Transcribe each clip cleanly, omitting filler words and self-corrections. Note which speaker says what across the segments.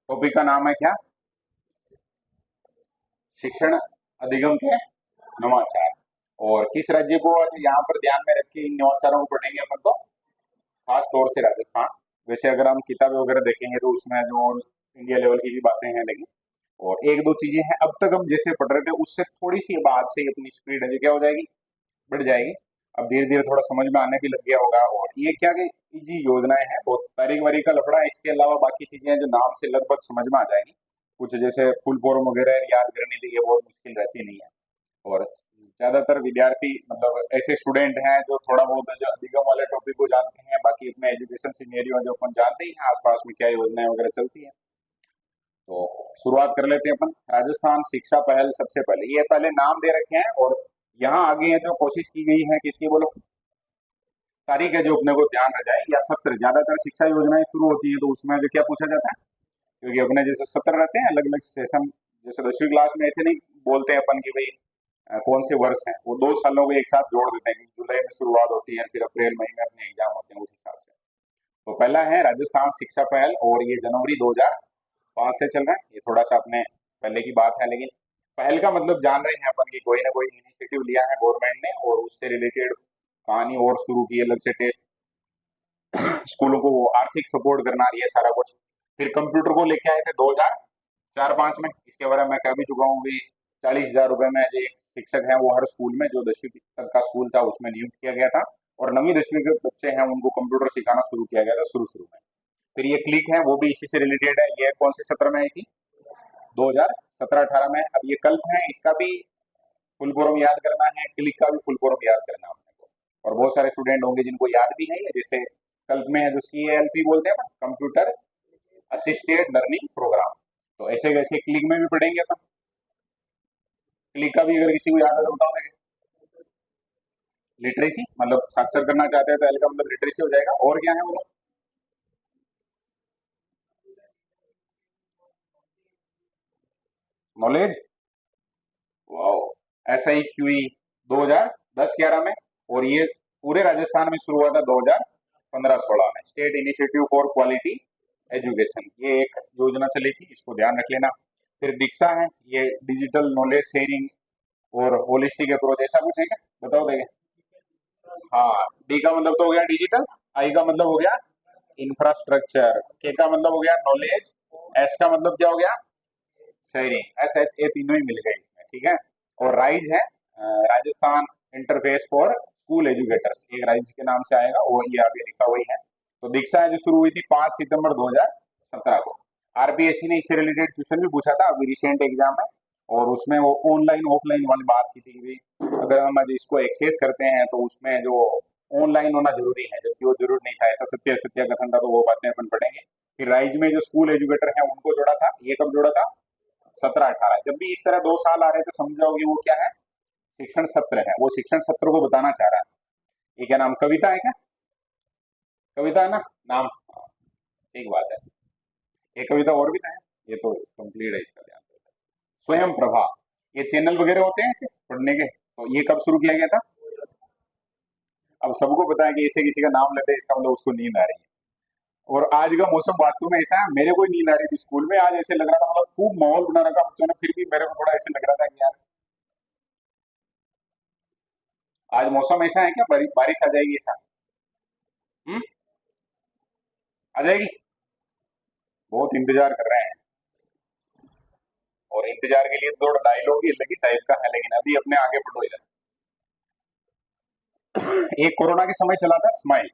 Speaker 1: Topic का नाम है क्या? शिक्षण अधिगम के नवाचार। और किस राज्य को आज यहाँ पर ध्यान में रख के इन नवाचारों को पढ़ेंगे अपन तो? खास तौर से राजस्थान। वैसे अगर हम किताबें वगैरह देखेंगे तो उसमें जो इंडिया लेवल की भी बातें हैं, लेकिन और एक दो चीजें हैं अब तक हम जैसे पढ़ रहे थे उससे थोड़ी सी बाद से ही अपनी स्पीड है जो क्या हो जाएगी, बढ़ जाएगी। अब धीरे धीरे थोड़ा समझ में आने भी लग गया होगा। और ये क्या कि इजी योजनाएं हैं, बहुत तारीख वारीख का लफड़ा है, इसके अलावा बाकी चीजें हैं जो नाम से लगभग समझ में आ जाएगी। कुछ जैसे फुल फॉर्म वगैरह याद करने के लिए बहुत मुश्किल रहती नहीं है। और ज्यादातर विद्यार्थी मतलब ऐसे स्टूडेंट हैं जो थोड़ा बहुत जो अधिगम वाले टॉपिक को जानते हैं, बाकी अपने एजुकेशन सीनेरियो जो अपन जानते ही हैं आसपास में क्या योजनाएं वगैरह चलती हैं। तो शुरुआत कर लेते हैं अपन। राजस्थान शिक्षा पहल सबसे पहले, ये पहले नाम दे रखे हैं और यहाँ आगे है जो कोशिश की गई है किसकी बोलो, तारीख है जो अपने को ध्यान रह जाए, या सत्र। ज्यादातर शिक्षा योजनाएं शुरू होती है तो उसमें जो क्या पूछा जाता है, क्योंकि अपने जैसे सत्र रहते हैं अलग अलग सेशन, जैसे 10वीं क्लास में ऐसे नहीं बोलते हैं अपन की भाई कौन से वर्ष हैं, वो 2 सालों को एक साथ जोड़ देते हैं कि जुलाई में शुरुआत होती है फिर अप्रैल मई में अपने एग्जाम होते हैं उस हिसाब से। तो पहला है राजस्थान शिक्षा पहल और ये जनवरी 2005 से चल रहा है। ये थोड़ा सा अपने पहले की बात है, लेकिन पहल का मतलब जान रहे हैं अपन की कोई ना कोई इनिशिएटिव लिया है गवर्नमेंट ने और उससे रिलेटेड कहानी और शुरू की, अलग से टेस्ट स्कूलों को आर्थिक सपोर्ट करना, ये सारा कुछ। फिर कंप्यूटर को लेके आए थे 2004-05 में, इसके बारे में मैं कह भी चुका हूँ भी 40,000 रुपए में जो एक शिक्षक है वो हर स्कूल में जो 10वीं तक का स्कूल था उसमें नियुक्त किया गया था। और 9वीं 10वीं के बच्चे हैं उनको कंप्यूटर सिखाना शुरू किया गया था शुरू शुरू में। फिर ये क्लिक है वो भी इसी से रिलेटेड है, ये कौन से सत्र में आई थी, 2017-18 में। अब ये कल्प है, इसका भी फुल फॉर्म याद करना है, क्लिक का भी फुल फॉर्म याद करना है अपने को। और बहुत सारे स्टूडेंट होंगे जिनको याद भी है, जैसे कल्प में है जो CALP बोलते हैं ना, कंप्यूटर असिस्टेड लर्निंग प्रोग्राम। तो ऐसे वैसे क्लिक में भी पढ़ेंगे अपन। क्लिक का भी अगर किसी को याद है तो बताओ। लिटरेसी मतलब साक्षर करना चाहते हैं तो एल का मतलब लिटरेसी हो जाएगा। और क्या है बोलो? Knowledge, wow. SIQE 2010-11 में। और ये पूरे राजस्थान में शुरू हुआ था 2015-16 में, state initiative for quality education, ये एक योजना चली थी, इसको ध्यान रख लेना। फिर दीक्षा है, ये डिजिटल नॉलेज शेयरिंग और होलिस्टिक अप्रोच, ऐसा कुछ है क्या, बताओ देंगे। हाँ, डी का मतलब तो हो गया डिजिटल, आई का मतलब हो गया इंफ्रास्ट्रक्चर, के का मतलब हो गया नॉलेज, एस का मतलब क्या हो गया शेयरिंग, SHA तीनों ही मिल गए इसमें, ठीक है। और राइज है Rajasthan interface for school educators, एक राइज के नाम से आएगा और ये आगे लिखा हुआ ही है। तो दीक्षा है जो शुरू हुई थी 5 सितंबर 2017 को। RPSC ने इससे रिलेटेड क्वेश्चन भी पूछा था अभी रिसेंट एग्जाम में, और उसमें वो ऑनलाइन ऑफलाइन वाली बात की थी कि भाई अगर हम आज इसको एक्सेस करते हैं तो उसमें जो ऑनलाइन होना जरूरी है, जबकि वो जरूर नहीं था, ऐसा सत्य सत्य कथन था। तो वो बातें अपन पढ़ेंगे। फिर राइज में जो स्कूल एजुकेटर है उनको जोड़ा था, ये कब जोड़ा था, 17-18। जब भी इस तरह 2 साल आ रहे तो समझाओगे वो क्या है, शिक्षण सत्र है। वो शिक्षण सत्र को बताना चाह रहा है। ये क्या नाम, कविता है क्या, कविता है ना नाम, ठीक बात है। एक कविता और भी तो है, ये तो कंप्लीट है, इसका ध्यान दो। स्वयं प्रभा, ये चैनल वगैरह होते हैं ऐसे पढ़ने के, तो ये कब शुरू किया गया था। अब सबको पता है कि ऐसे किसी का नाम लेते हैं इसका मतलब उसको नींद आ रही है। और आज का मौसम वास्तव में ऐसा है, मेरे को ही नींद आ रही थी स्कूल में, आज ऐसे लग रहा था मतलब खूब माहौल बना रखा बच्चों ने, फिर भी मेरे को थोड़ा ऐसे लग रहा था कि यार आज मौसम ऐसा है क्या, बारिश आ जाएगी ऐसा। हम्म, आ जाएगी। बहुत इंतजार कर रहे हैं। और इंतजार के लिए थोड़ा डायलॉग ही अलग ही टाइप का है, लेकिन अभी अपने आगे बढ़ो इधर। एक कोरोना के समय चला था स्माइल,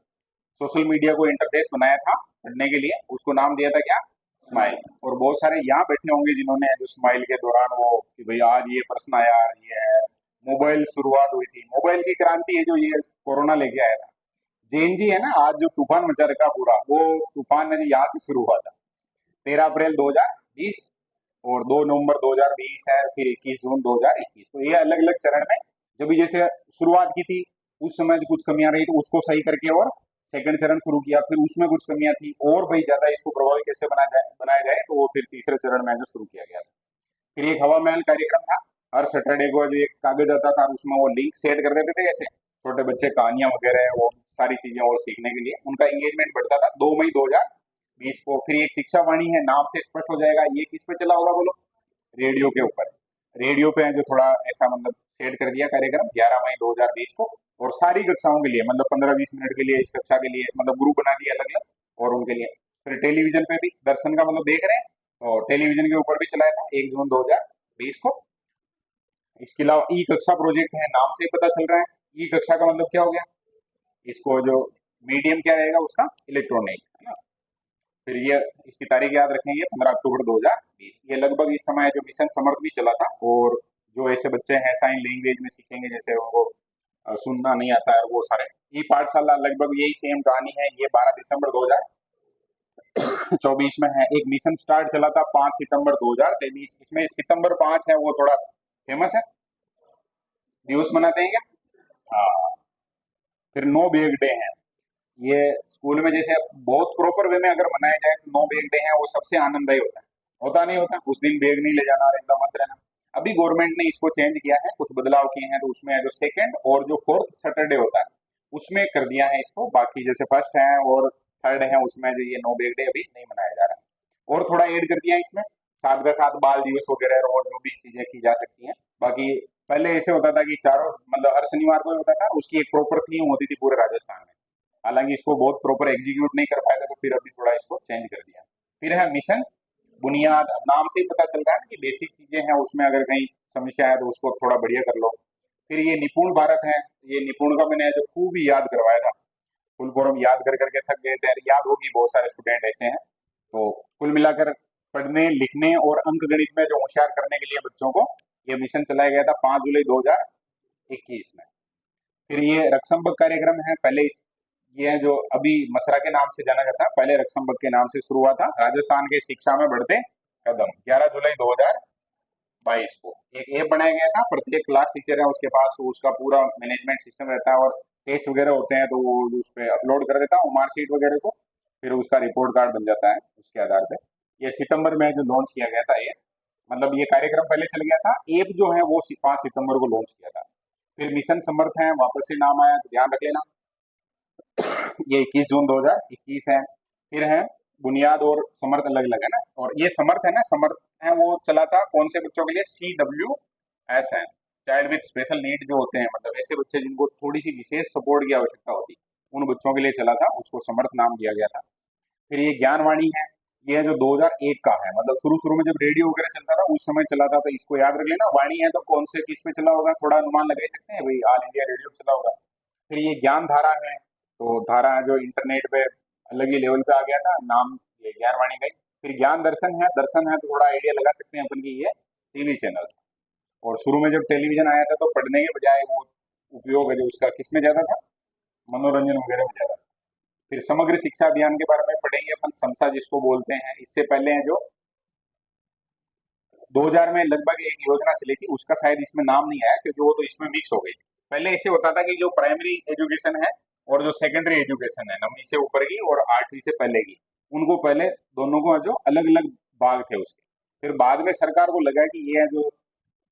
Speaker 1: सोशल मीडिया को इंटरफेस बनाया था पढ़ने के लिए, उसको नाम दिया था क्या, स्माइल। और बहुत सारे यहाँ बैठे होंगे जिन्होंने जो स्माइल के दौरान वो कि भाई आज ये प्रश्न आया, ये है मोबाइल शुरुआत हुई थी, मोबाइल की क्रांति है जो ये कोरोना लेके आया था। जेएनजी है ना, आज जो तूफान मचा रखा पूरा, वो तूफान है यहाँ से शुरू हुआ था 13 अप्रैल 2020। और 2 नवंबर 2020 है, फिर 21 जून 2021। तो ये अलग अलग चरण में जब भी जैसे शुरुआत की थी उस समय जो कुछ कमियां रही तो उसको सही करके और सेकंड चरण शुरू किया, फिर उसमें कुछ कमियां थी और भाई ज्यादा इसको प्रभावी कैसे बनाया जाए तो वो फिर तीसरे चरण में जो शुरू किया गया था। फिर एक हवा महल कार्यक्रम था, हर सैटरडे को जो एक कागज आता था उसमें वो लिंक सेट कर देते थे, ऐसे छोटे बच्चे कहानियां वगैरह वो सारी चीजें और सीखने के लिए उनका एंगेजमेंट बढ़ता था। 2 मई 2020 20 को। फिर एक शिक्षा वाणी है, नाम से स्पष्ट हो जाएगा ये किस पे चला होगा बोलो, रेडियो के ऊपर। रेडियो पे है जो थोड़ा ऐसा मतलब सेट कर दिया कार्यक्रम 11 मई 2020 को, और सारी कक्षाओं के लिए मतलब 15-20 मिनट के लिए इस कक्षा के लिए मतलब ग्रुप बना दिया अलग अलग और उनके लिए। फिर टेलीविजन पे भी दर्शन का मतलब देख रहे हैं, तो टेलीविजन के ऊपर भी चलाया था 1 जून 2020 को। इसके अलावा ई कक्षा प्रोजेक्ट है, नाम से ही पता चल रहा है ई कक्षा का मतलब क्या हो गया, इसको जो मीडियम क्या रहेगा उसका, इलेक्ट्रॉनिक, है ना। फिर ये इसकी तारीख याद रखेंगे 15 अक्टूबर 2020। ये लगभग इस समय जो मिशन समर्थ भी चला था, और जो ऐसे बच्चे हैं साइन लैंग्वेज में सीखेंगे, जैसे उनको सुनना नहीं आता है, वो सारे ई पाठशाला लगभग यही सेम कहानी है। ये 12 दिसंबर 2024 में है। एक मिशन स्टार्ट चला था 5 सितंबर 2023। इसमें सितंबर 5 है वो थोड़ा फेमस है, दिवस मनाते हैं क्या। हाँ। फिर नो बैग डे है, ये स्कूल में जैसे बहुत प्रॉपर वे में अगर मनाया जाए तो नो बैग डे है वो सबसे आनंददायी होता नहीं होता, उस दिन बैग नहीं ले जाना और एकदम मस्त रहना। अभी गवर्नमेंट ने इसको चेंज किया है, कुछ बदलाव किए हैं, तो उसमें जो सेकंड और जो फोर्थ सैटरडे होता है उसमें कर दिया है इसको। बाकी जैसे फर्स्ट है और थर्ड है उसमें जो ये नो बैग डे अभी नहीं मनाया जा रहा है। और थोड़ा ऐड कर दिया है इसमें, साथ का साथ बाल दिवस वगैरह और जो भी चीजें की जा सकती हैं। बाकी पहले ऐसे होता था कि चारों मतलब हर शनिवार को होता था, उसकी एक प्रॉपर थीम होती थी पूरे राजस्थान में। हालांकि इसको बहुत प्रॉपर एग्जीक्यूट नहीं कर पाए थे, तो फिर अभी थोड़ा इसको चेंज कर दिया। फिर है मिशन बुनियाद, नाम से ही पता चल रहा है कि बेसिक चीजें हैं, उसमें अगर कहीं समस्या है तो उसको थोड़ा बढ़िया कर लो। फिर ये निपुण भारत है, ये निपुण का मैंने जो खूब ही याद करवाया था, फुल फॉर्म याद कर करके थक गए थे, याद होगी बहुत सारे स्टूडेंट ऐसे हैं। तो कुल मिलाकर पढ़ने लिखने और अंक गणित में जो होशियार करने के लिए बच्चों को ये मिशन चलाया गया था 5 जुलाई 2021 में। फिर ये रक्षाबंधन कार्यक्रम है, पहले ये जो अभी मसरा के नाम से जाना जाता है, पहले रक्षाबंधन के नाम से शुरू हुआ था। राजस्थान के शिक्षा में बढ़ते कदम 11 जुलाई 2022 को एक ऐप बनाया गया था। प्रत्येक क्लास टीचर है उसके पास उसका पूरा मैनेजमेंट सिस्टम रहता है, और टेस्ट वगैरह होते हैं तो वो उस पर अपलोड कर देता है मार्कशीट वगैरह को, फिर उसका रिपोर्ट कार्ड बन जाता है उसके आधार पे। ये सितंबर में जो लॉन्च किया गया था ये, मतलब ये कार्यक्रम पहले चल गया था, ऐप जो है वो 5 सितंबर को लॉन्च किया था। फिर मिशन समर्थ है, वापस से नाम आया तो ध्यान रख लेना, ये 21 जून 2021 है। फिर है बुनियाद और समर्थ अलग अलग है ना, और ये समर्थ है ना, समर्थ है वो चला था कौन से बच्चों के लिए, CWS है, चाइल्ड विद स्पेशल नीड जो होते हैं, मतलब ऐसे बच्चे जिनको थोड़ी सी विशेष सपोर्ट की आवश्यकता होती है, उन बच्चों के लिए चला था, उसको समर्थ नाम दिया गया था। फिर ये ज्ञानवाणी है, ये जो 2001 का है, मतलब शुरू शुरू में जब रेडियो वगैरह चलता था उस समय चला था, तो इसको याद रख लेना। वाणी है तो कौन से किस पे चला होगा, थोड़ा अनुमान लगा ही सकते हैं भाई, ऑल इंडिया रेडियो पे चला होगा। फिर ये ज्ञान धारा है, तो धारा जो इंटरनेट पे अलग ही लेवल पे आ गया था, नाम ये ज्ञानवाणी का ही। फिर ज्ञान दर्शन है, दर्शन है तो थोड़ा आइडिया लगा सकते हैं अपन की, ये टीवी चैनल। और शुरू में जब टेलीविजन आया था तो पढ़ने के बजाय वो उपयोग है जो उसका किसमें ज्यादा था, मनोरंजन वगैरह में ज्यादा था। फिर समग्र शिक्षा अभियान के बारे में पढ़ेंगे अपन, समसा जिसको बोलते हैं। इससे पहले है जो 2000 में लगभग एक योजना चली थी, उसका शायद इसमें नाम नहीं आया क्योंकि वो तो इसमें मिक्स हो गई थी। पहले ऐसे होता था कि जो प्राइमरी एजुकेशन है और जो सेकेंडरी एजुकेशन है 9वीं से ऊपर की और 8वीं से पहले की, उनको पहले दोनों को जो अलग अलग भाग थे उसके। फिर बाद में सरकार को लगा कि ये जो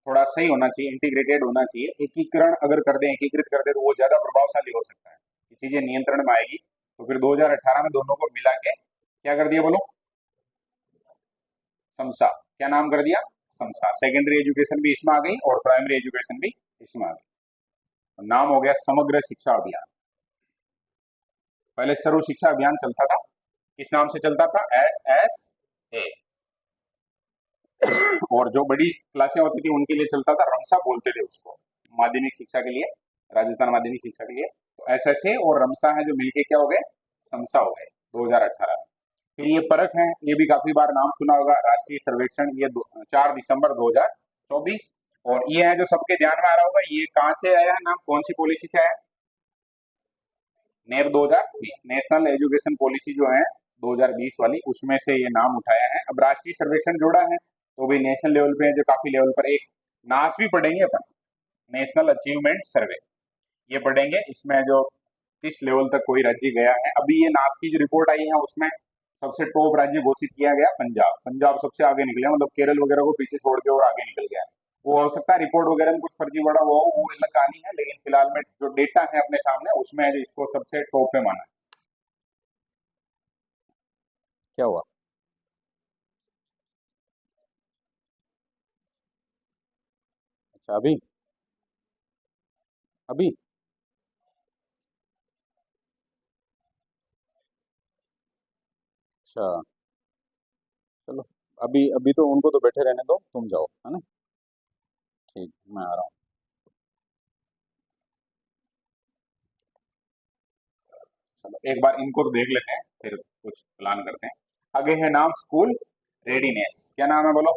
Speaker 1: थोड़ा सही होना चाहिए, इंटीग्रेटेड होना चाहिए, एकीकरण अगर कर दें, एकीकृत कर दे तो वो ज्यादा प्रभावशाली हो सकता है, ये चीजें नियंत्रण में आएगी। तो फिर 2018 में दोनों को मिला के क्या कर दिया बोलो, समसा। क्या नाम कर दिया, समसा। सेकेंडरी एजुकेशन भी इसमें आ गई और प्राइमरी एजुकेशन भी इसमें आ गई, तो नाम हो गया समग्र शिक्षा अभियान। पहले सर्व शिक्षा अभियान चलता था, किस नाम से चलता था, SSA। और जो बड़ी क्लासें होती थी उनके लिए चलता था रमसा बोलते थे उसको, माध्यमिक शिक्षा के लिए, राजस्थान माध्यमिक शिक्षा के लिए। तो SSA और रमसा है जो मिलके क्या हो गए, समसा हो गए 2018 में। फिर ये परख है, ये भी काफी बार नाम सुना होगा, राष्ट्रीय सर्वेक्षण, ये 4 दिसंबर 2024। और ये है जो सबके ध्यान में आ रहा होगा, ये कहाँ से आया है नाम, कौन सी पॉलिसी से आया, नेप 2020, नेशनल एजुकेशन पॉलिसी जो है 2020 वाली, उसमें से ये नाम उठाया है। अब राष्ट्रीय सर्वेक्षण जोड़ा है तो भी नेशनल लेवल पे जो काफी लेवल पर एक नास भी पढ़ेंगे अपन, नेशनल अचीवमेंट सर्वे, ये पढ़ेंगे। इसमें जो किस लेवल तक कोई राज्य गया है, अभी ये नास की जो रिपोर्ट आई है उसमें सबसे टॉप राज्य घोषित किया गया पंजाब, पंजाब सबसे आगे निकले, मतलब केरल वगैरह को पीछे छोड़ के और आगे निकल गया है। वो हो सकता है रिपोर्ट वगैरह में कुछ फर्जी बड़ा हुआ हो, वो अलग कहानी है, लेकिन फिलहाल में जो डेटा है अपने सामने उसमें इसको सबसे टॉप पे माना है। क्या हुआ? अच्छा, अभी? अभी? अच्छा, चलो। अभी अभी तो उनको तो बैठे रहने दो, तुम जाओ, है ना? ठीक, मैं आ रहा हूँ। चलो एक बार इनको तो देख लेते हैं, फिर कुछ प्लान करते हैं। आगे है नाम स्कूल रेडीनेस। क्या नाम है बोलो?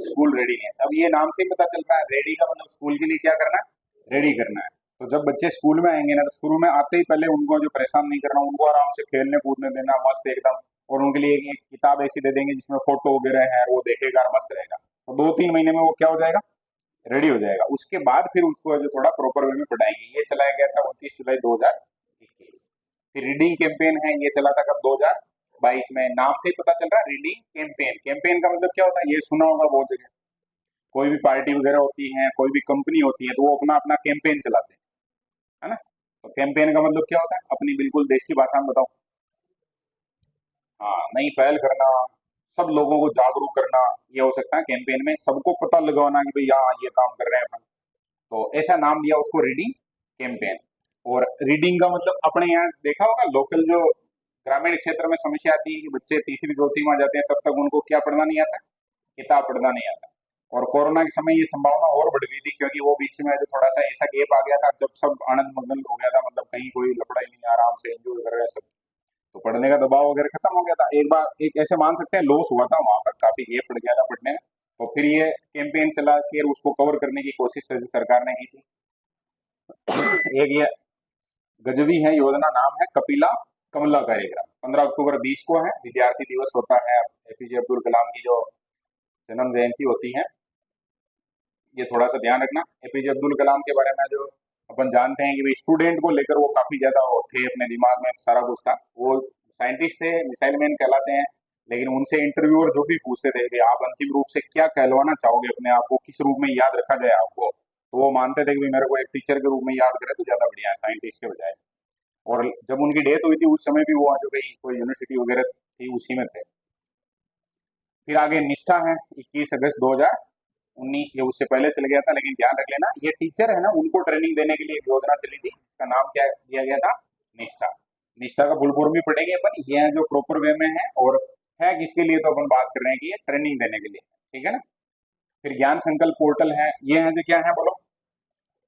Speaker 1: School readiness. अब ये नाम से ही पता चल रहा है, रेडी का मतलब स्कूल के लिए क्या करना है? रेडी करना है। तो जब बच्चे स्कूल में आएंगे ना, तो शुरू में आते ही पहले उनको जो परेशान नहीं करना, उनको आराम से खेलने कूदने देना मस्त एकदम। और उनके लिए एक किताब ऐसी दे देंगे जिसमें फोटो वगैरह है, वो देखेगा और मस्त रहेगा। तो 2-3 महीने में वो क्या हो जाएगा? रेडी हो जाएगा। उसके बाद फिर उसको जो थोड़ा प्रॉपर वे में पढ़ाएंगे। ये चलाया गया था 29 जुलाई 2021। फिर रीडिंग कैंपेन है, ये चला था कब? 2022 में। नाम से ही पता चल रहा है, रीडिंग कैंपेन। कैंपेन का मतलब क्या होता है? ये सुना होगा बहुत जगह। कोई भी पार्टी वगैरह होती है, कोई भी कंपनी होती है, तो वो अपना अपना कैंपेन चलाते हैं, है ना? तो कैंपेन का मतलब क्या होता है? अपनी बिल्कुल देसी भाषा में बताओ। हाँ, नई पहल करना, सब लोगों को जागरूक करना। ये हो सकता है कैंपेन में, सबको पता लगाना कि भाई हाँ ये काम कर रहे हैं अपन। तो ऐसा नाम दिया उसको, रीडिंग कैंपेन। और रीडिंग का मतलब अपने यहाँ देखा होगा, लोकल जो ग्रामीण क्षेत्र में समस्या आती है कि बच्चे तीसरी चौथी में आ जाते हैं, तब तक उनको क्या पढ़ना नहीं आता? किताब पढ़ना नहीं आता। और कोरोना के समय ये संभावना और बढ़ गई थी, क्योंकि वो बीच में जो थोड़ा सा ऐसा गैप आ गया था जब सब आनंद मगन हो गया था, मतलब कहीं कोई लफड़ा ही नहीं, आराम से एंजॉय कर रहे हैं सब। तो पढ़ने का दबाव वगैरह खत्म हो गया था। एक बार एक ऐसे मान सकते हैं लॉस हुआ था वहां पर, काफी गैप पड़ गया था पढ़ने में। तो फिर ये कैंपेन चला के उसको कवर करने की कोशिश जो सरकार ने की थी। एक ये गजबी है योजना, नाम है कपिला कमला कार्यक्रम। 15 अक्टूबर 20 को है, विद्यार्थी दिवस होता है। एपीजे अब्दुल कलाम की जो जन्म जयंती होती है, ये थोड़ा सा ध्यान रखना। एपीजे अब्दुल कलाम के बारे में जो अपन जानते हैं कि भाई स्टूडेंट को लेकर वो काफी ज्यादा वो थे, अपने दिमाग में सारा कुछ था। वो साइंटिस्ट थे, मिसाइल मैन कहलाते हैं। लेकिन उनसे इंटरव्यूअर जो भी पूछते थे कि आप अंतिम रूप से क्या कहलवाना चाहोगे, अपने आप को किस रूप में याद रखा जाए आपको, तो वो मानते थे कि भाई मेरे को एक टीचर के रूप में याद करे तो ज्यादा बढ़िया है, साइंटिस्ट के बजाय। और जब उनकी डेथ हुई थी उस समय भी वो जो भाई कोई यूनिवर्सिटी वगैरह थी उसी में थे। फिर आगे निष्ठा है, 21 अगस्त 2019। ये उससे पहले चल गया था, लेकिन ध्यान रख लेना, ये टीचर है ना, उनको ट्रेनिंग देने के लिए एक योजना चली थी, इसका नाम क्या दिया गया था? निष्ठा। निष्ठा का फुल फॉर्म भी पढ़ेंगे अपन, ये है जो प्रॉपर वे में है। और है किसके लिए, तो अपन बात कर रहे हैं कि ये ट्रेनिंग देने के लिए, ठीक है ना? फिर ज्ञान संकल्प पोर्टल है, ये है जो क्या है बोलो?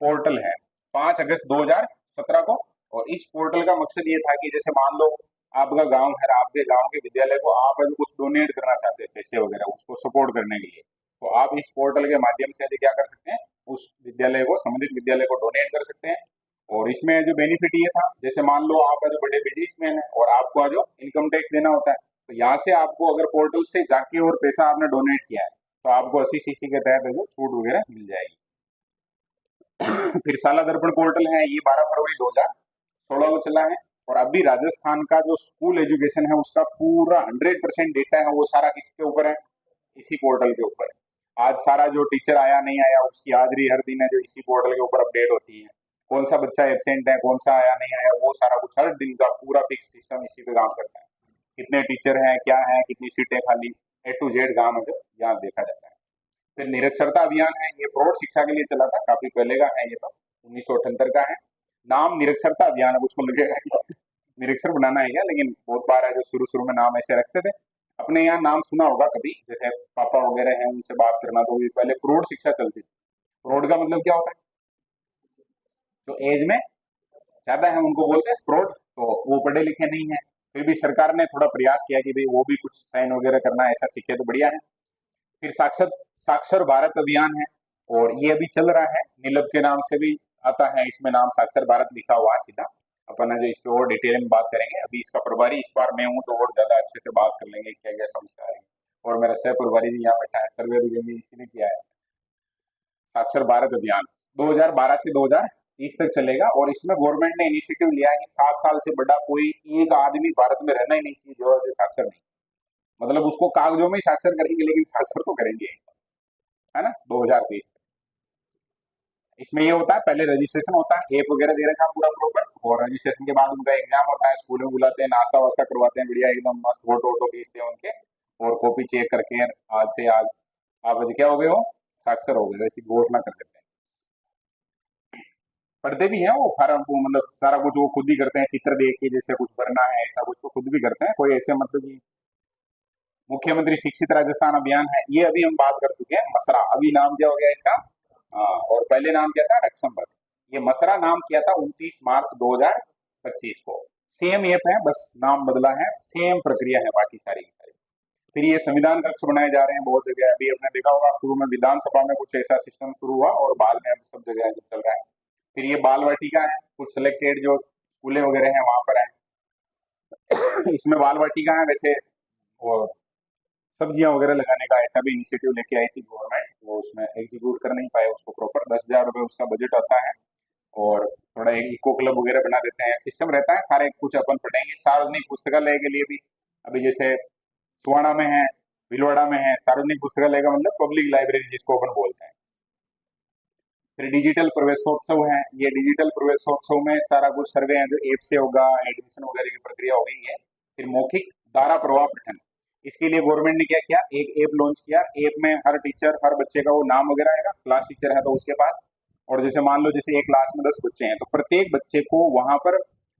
Speaker 1: पोर्टल है, 5 अगस्त 2017 को। और इस पोर्टल का मकसद ये था कि जैसे मान लो आपका गांव है, आपके गांव के विद्यालय को आप अगर कुछ डोनेट करना चाहते हैं, पैसे वगैरह उसको सपोर्ट करने के लिए, तो आप इस पोर्टल के माध्यम से क्या कर सकते हैं? उस विद्यालय को, संबंधित विद्यालय को डोनेट कर सकते हैं। और इसमें जो बेनिफिट ये था, जैसे मान लो आप जो बड़े बिजनेसमैन है और आपको जो इनकम टैक्स देना होता है, तो यहाँ से आपको अगर पोर्टल से जाके और पैसा आपने डोनेट किया है, तो आपको 80 सीसी के तहत जो छूट वगैरह मिल जाएगी। फिर साला दर्पण पोर्टल है, ये 12 फरवरी 2016 को चला है। और अभी राजस्थान का जो स्कूल एजुकेशन है उसका पूरा 100% डेटा है, वो सारा किसके ऊपर है? इसी पोर्टल के ऊपर है। आज सारा जो टीचर आया नहीं आया उसकी हाजिरी हर दिन है जो इसी पोर्टल के ऊपर अपडेट होती है। कौन सा बच्चा एबसेंट है, कौन सा आया नहीं आया, वो सारा कुछ हर दिन का पूरा फिक्स सिस्टम इसी पे काम करता है। कितने टीचर हैं, क्या है, कितनी सीटें खाली, A to Z काम है जो यहाँ देखा जाता है। फिर निरक्षरता अभियान है, ये प्रौढ़ शिक्षा के लिए चला था, काफी पहले का है, ये तो 1978 का है। नाम निरक्षरता अभियान है, कुछ को लगेगा कि निरीक्षर बनाना है क्या, लेकिन बहुत बार है जो शुरू शुरू में नाम ऐसे रखते थे। अपने यहाँ नाम सुना होगा कभी, जैसे पापा वगैरह हैं उनसे बात करना, तो भी पहले प्रौढ़ शिक्षा चलती थी। प्रौढ़ का मतलब क्या होता है? जो एज में ज्यादा है उनको बोलते हैं प्रौढ़। तो वो पढ़े लिखे नहीं है, फिर भी सरकार ने थोड़ा प्रयास किया कि भाई वो भी कुछ साइन वगैरह करना, ऐसा सीखे तो बढ़िया है। फिर साक्षर साक्षर भारत अभियान है, और ये अभी चल रहा है, नीलब के नाम से भी आता है, इसमें नाम साक्षर भारत लिखा हुआ है सीधा। अपन है जो इस पे और डिटेल में बात करेंगे। अभी इसका प्रभारी इस बार मैं हूँ, तो और ज्यादा अच्छे से बात कर लेंगे क्या क्या समस्या आ रही है। और मेरा सह प्रभारी भी यहाँ बैठा है, सर्वे भी इसी ने किया है। साक्षर भारत अभियान 2012 से 2030 तक चलेगा। और इसमें गवर्नमेंट ने इनिशिएटिव लिया है कि 7 साल से बड़ा कोई एक आदमी भारत में रहना ही नहीं चाहिए जो है साक्षर नहीं। मतलब उसको कागजों में ही साक्षर करेंगे, लेकिन साक्षर तो करेंगे, है ना, 2030। इसमें ये होता है पहले रजिस्ट्रेशन होता है, ऐप वगैरह दे रखा है पूरा प्रॉपर, और रजिस्ट्रेशन के बाद उनका एग्जाम होता है, स्कूल में बुलाते हैं, नाश्ता वास्ता करवाते हैं, बढ़िया एकदम मस्त फोटो वोटो खींचते हैं उनके, और कॉपी चेक करके आज से आज आप आज क्या हो गए हो, साक्षर हो गए, वैसी घोषणा कर देते हैं। पढ़ते भी हैं वो फार्म को, मतलब सारा कुछ वो खुद ही करते हैं, चित्र देख के जैसे कुछ भरना है ऐसा कुछ तो खुद भी करते हैं, कोई ऐसे मतलब कि मुख्यमंत्री शिक्षित राजस्थान अभियान है ये अभी हम बात कर चुके हैं, मसरा अभी नाम क्या हो गया इसका। और पहले नाम क्या था, रक्षमबल। ये मसरा नाम किया था 29 मार्च 2025 को। सेम ऐप है, बस नाम बदला है, सेम प्रक्रिया है बाकी सारी की सारी। फिर ये संविधान कक्ष बनाए जा रहे हैं बहुत जगह, अभी आपने देखा होगा शुरू में विधानसभा में कुछ ऐसा सिस्टम शुरू हुआ और बाद में अब सब जगह चल रहा है। फिर ये बाल वाटिका है, कुछ सिलेक्टेड जो स्कूलें वगैरह हैं वहां पर है। इसमें बाल वाटिका है वैसे, और सब्जियां वगैरह लगाने का ऐसा भी इनिशिएटिव लेके आई थी गवर्नमेंट, वो उसमें एग्जीक्यूट कर नहीं पाए उसको प्रॉपर, 10,000 रुपये उसका बजट आता है, और थोड़ा एक इको क्लब वगैरह बना देते हैं, सिस्टम रहता है, सारे कुछ अपन पढ़ेंगे। सार्वजनिक पुस्तकालय के लिए भी अभी जैसे सुहाना में है, भीलवाड़ा में है, सार्वजनिक पुस्तकालय का मतलब पब्लिक लाइब्रेरी जिसको अपन बोलते हैं। फिर डिजिटल प्रवेशोत्सव है, ये डिजिटल प्रवेशोत्सव में सारा कुछ सर्वे है जो ऐप से होगा, एडमिशन वगैरह की प्रक्रिया हो गई है। फिर मौखिक धारा प्रवाह पठन, इसके लिए गवर्नमेंट ने क्या किया, एक ऐप लॉन्च किया, ऐप में हर टीचर हर बच्चे का वो नाम वगैरह आएगा, क्लास टीचर है तो उसके पास, और जैसे मान लो जैसे एक क्लास में 10 बच्चे हैं तो प्रत्येक बच्चे को वहां पर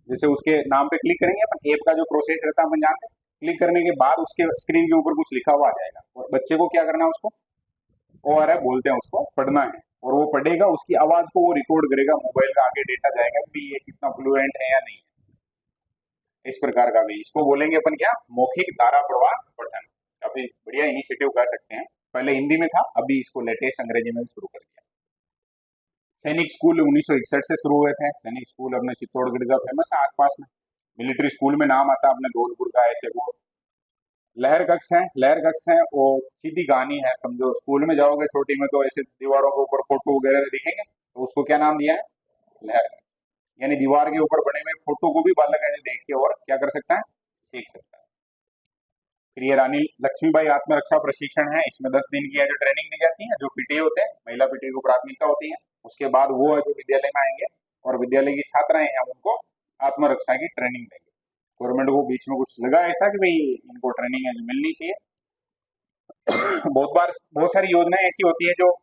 Speaker 1: जैसे उसके नाम पे क्लिक करेंगे अपन, ऐप का जो प्रोसेस रहता है अपन जानते हैं, क्लिक करने के बाद उसके स्क्रीन के ऊपर कुछ लिखा हुआ आ जाएगा, और बच्चे को क्या करना है, उसको ORF बोलते हैं, उसको पढ़ना है, और वो पढ़ेगा, उसकी आवाज को वो रिकॉर्ड करेगा, मोबाइल का आगे डेटा जाएगा कि ये कितना फ्लुएंट है या नहीं है। इस प्रकार का भी इसको बोलेंगे अपन क्या, मौखिक धारा प्रवाह पठन। काफी बढ़िया इनिशिएटिव कह सकते हैं, पहले हिंदी में था, अभी इसको लेटेस्ट अंग्रेजी में शुरू कर दिया। सैनिक स्कूल 1961 से शुरू हुए थे, सैनिक स्कूल अपने चित्तौड़गढ़ का फेमस है, आसपास में मिलिट्री स्कूल में नाम आता है अपने धौलपुर का, ऐसे वो लहर कक्ष है, लहर कक्ष है वो सीधी कहानी है, समझो स्कूल में जाओगे छोटी में तो ऐसे दीवारों के ऊपर फोटो वगैरह दिखेंगे, तो उसको क्या नाम दिया है, लहर कक्ष। यानी दीवार के ऊपर बने हुए फोटो को भी बालक ऐसे देख के और क्या कर सकता है, सीख सकता है। फिर ये रानी लक्ष्मीबाई आत्मरक्षा प्रशिक्षण है, इसमें 10 दिन की है जो ट्रेनिंग दी जाती है, जो पीटी होते हैं, महिला पीटी को प्राथमिकता होती है, उसके बाद वो है जो विद्यालय में आएंगे और विद्यालय की छात्राएं हैं उनको आत्मरक्षा की ट्रेनिंग देंगे। गवर्नमेंट को बीच में कुछ लगा ऐसा कि भाई इनको ट्रेनिंग है जो मिलनी चाहिए। बहुत बार बहुत सारी योजनाएं ऐसी होती है जो